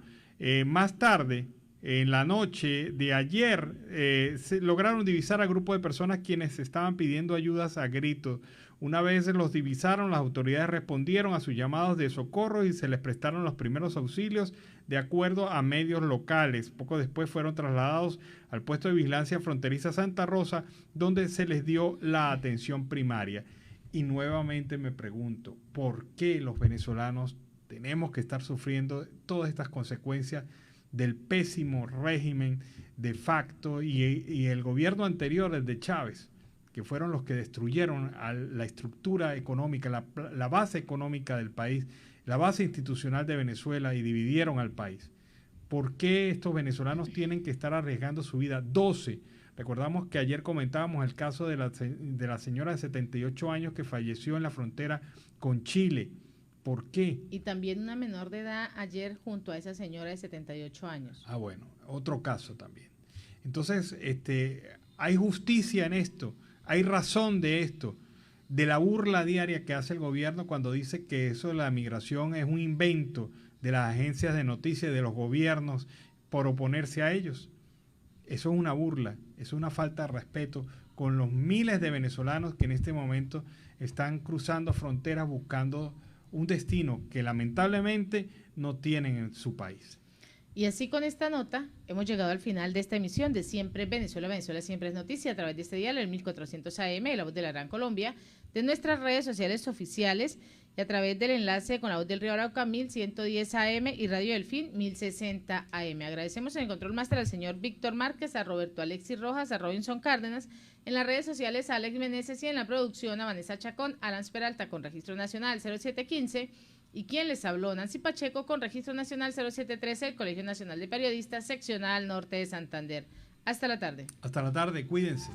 Más tarde, en la noche de ayer, se lograron divisar a grupo de personas quienes estaban pidiendo ayudas a gritos. Una vez los divisaron, las autoridades respondieron a sus llamados de socorro y se les prestaron los primeros auxilios de acuerdo a medios locales. Poco después fueron trasladados al puesto de vigilancia fronteriza Santa Rosa, donde se les dio la atención primaria. Y nuevamente me pregunto, ¿por qué los venezolanos tenemos que estar sufriendo todas estas consecuencias del pésimo régimen de facto y el gobierno anterior, el de Chávez, que fueron los que destruyeron a la estructura económica, la base económica del país, la base institucional de Venezuela, y dividieron al país? ¿Por qué estos venezolanos tienen que estar arriesgando su vida? 12. Recordamos que ayer comentábamos el caso de la señora de 78 años que falleció en la frontera con Chile. ¿Por qué? Y también una menor de edad ayer junto a esa señora de 78 años. Ah, bueno, otro caso también. Entonces, hay justicia en esto, hay razón de esto, de la burla diaria que hace el gobierno cuando dice que eso de la migración es un invento de las agencias de noticias, de los gobiernos, por oponerse a ellos. Eso es una burla, eso es una falta de respeto con los miles de venezolanos que en este momento están cruzando fronteras buscando un destino que lamentablemente no tienen en su país. Y así con esta nota hemos llegado al final de esta emisión de Siempre Venezuela, Venezuela Siempre es Noticia, a través de este dial, el 1400 AM, La Voz de la Gran Colombia, de nuestras redes sociales oficiales y a través del enlace con La Voz del Río Arauca 1110 AM y Radio Delfín 1060 AM. Agradecemos en el control máster al señor Víctor Márquez, a Roberto Alexis Rojas, a Robinson Cárdenas, en las redes sociales a Alex Meneses y en la producción a Vanessa Chacón, Alan Peralta con Registro Nacional 0715 y quien les habló, Nancy Pacheco con Registro Nacional 0713, el Colegio Nacional de Periodistas, Seccional Norte de Santander. Hasta la tarde. Hasta la tarde, cuídense.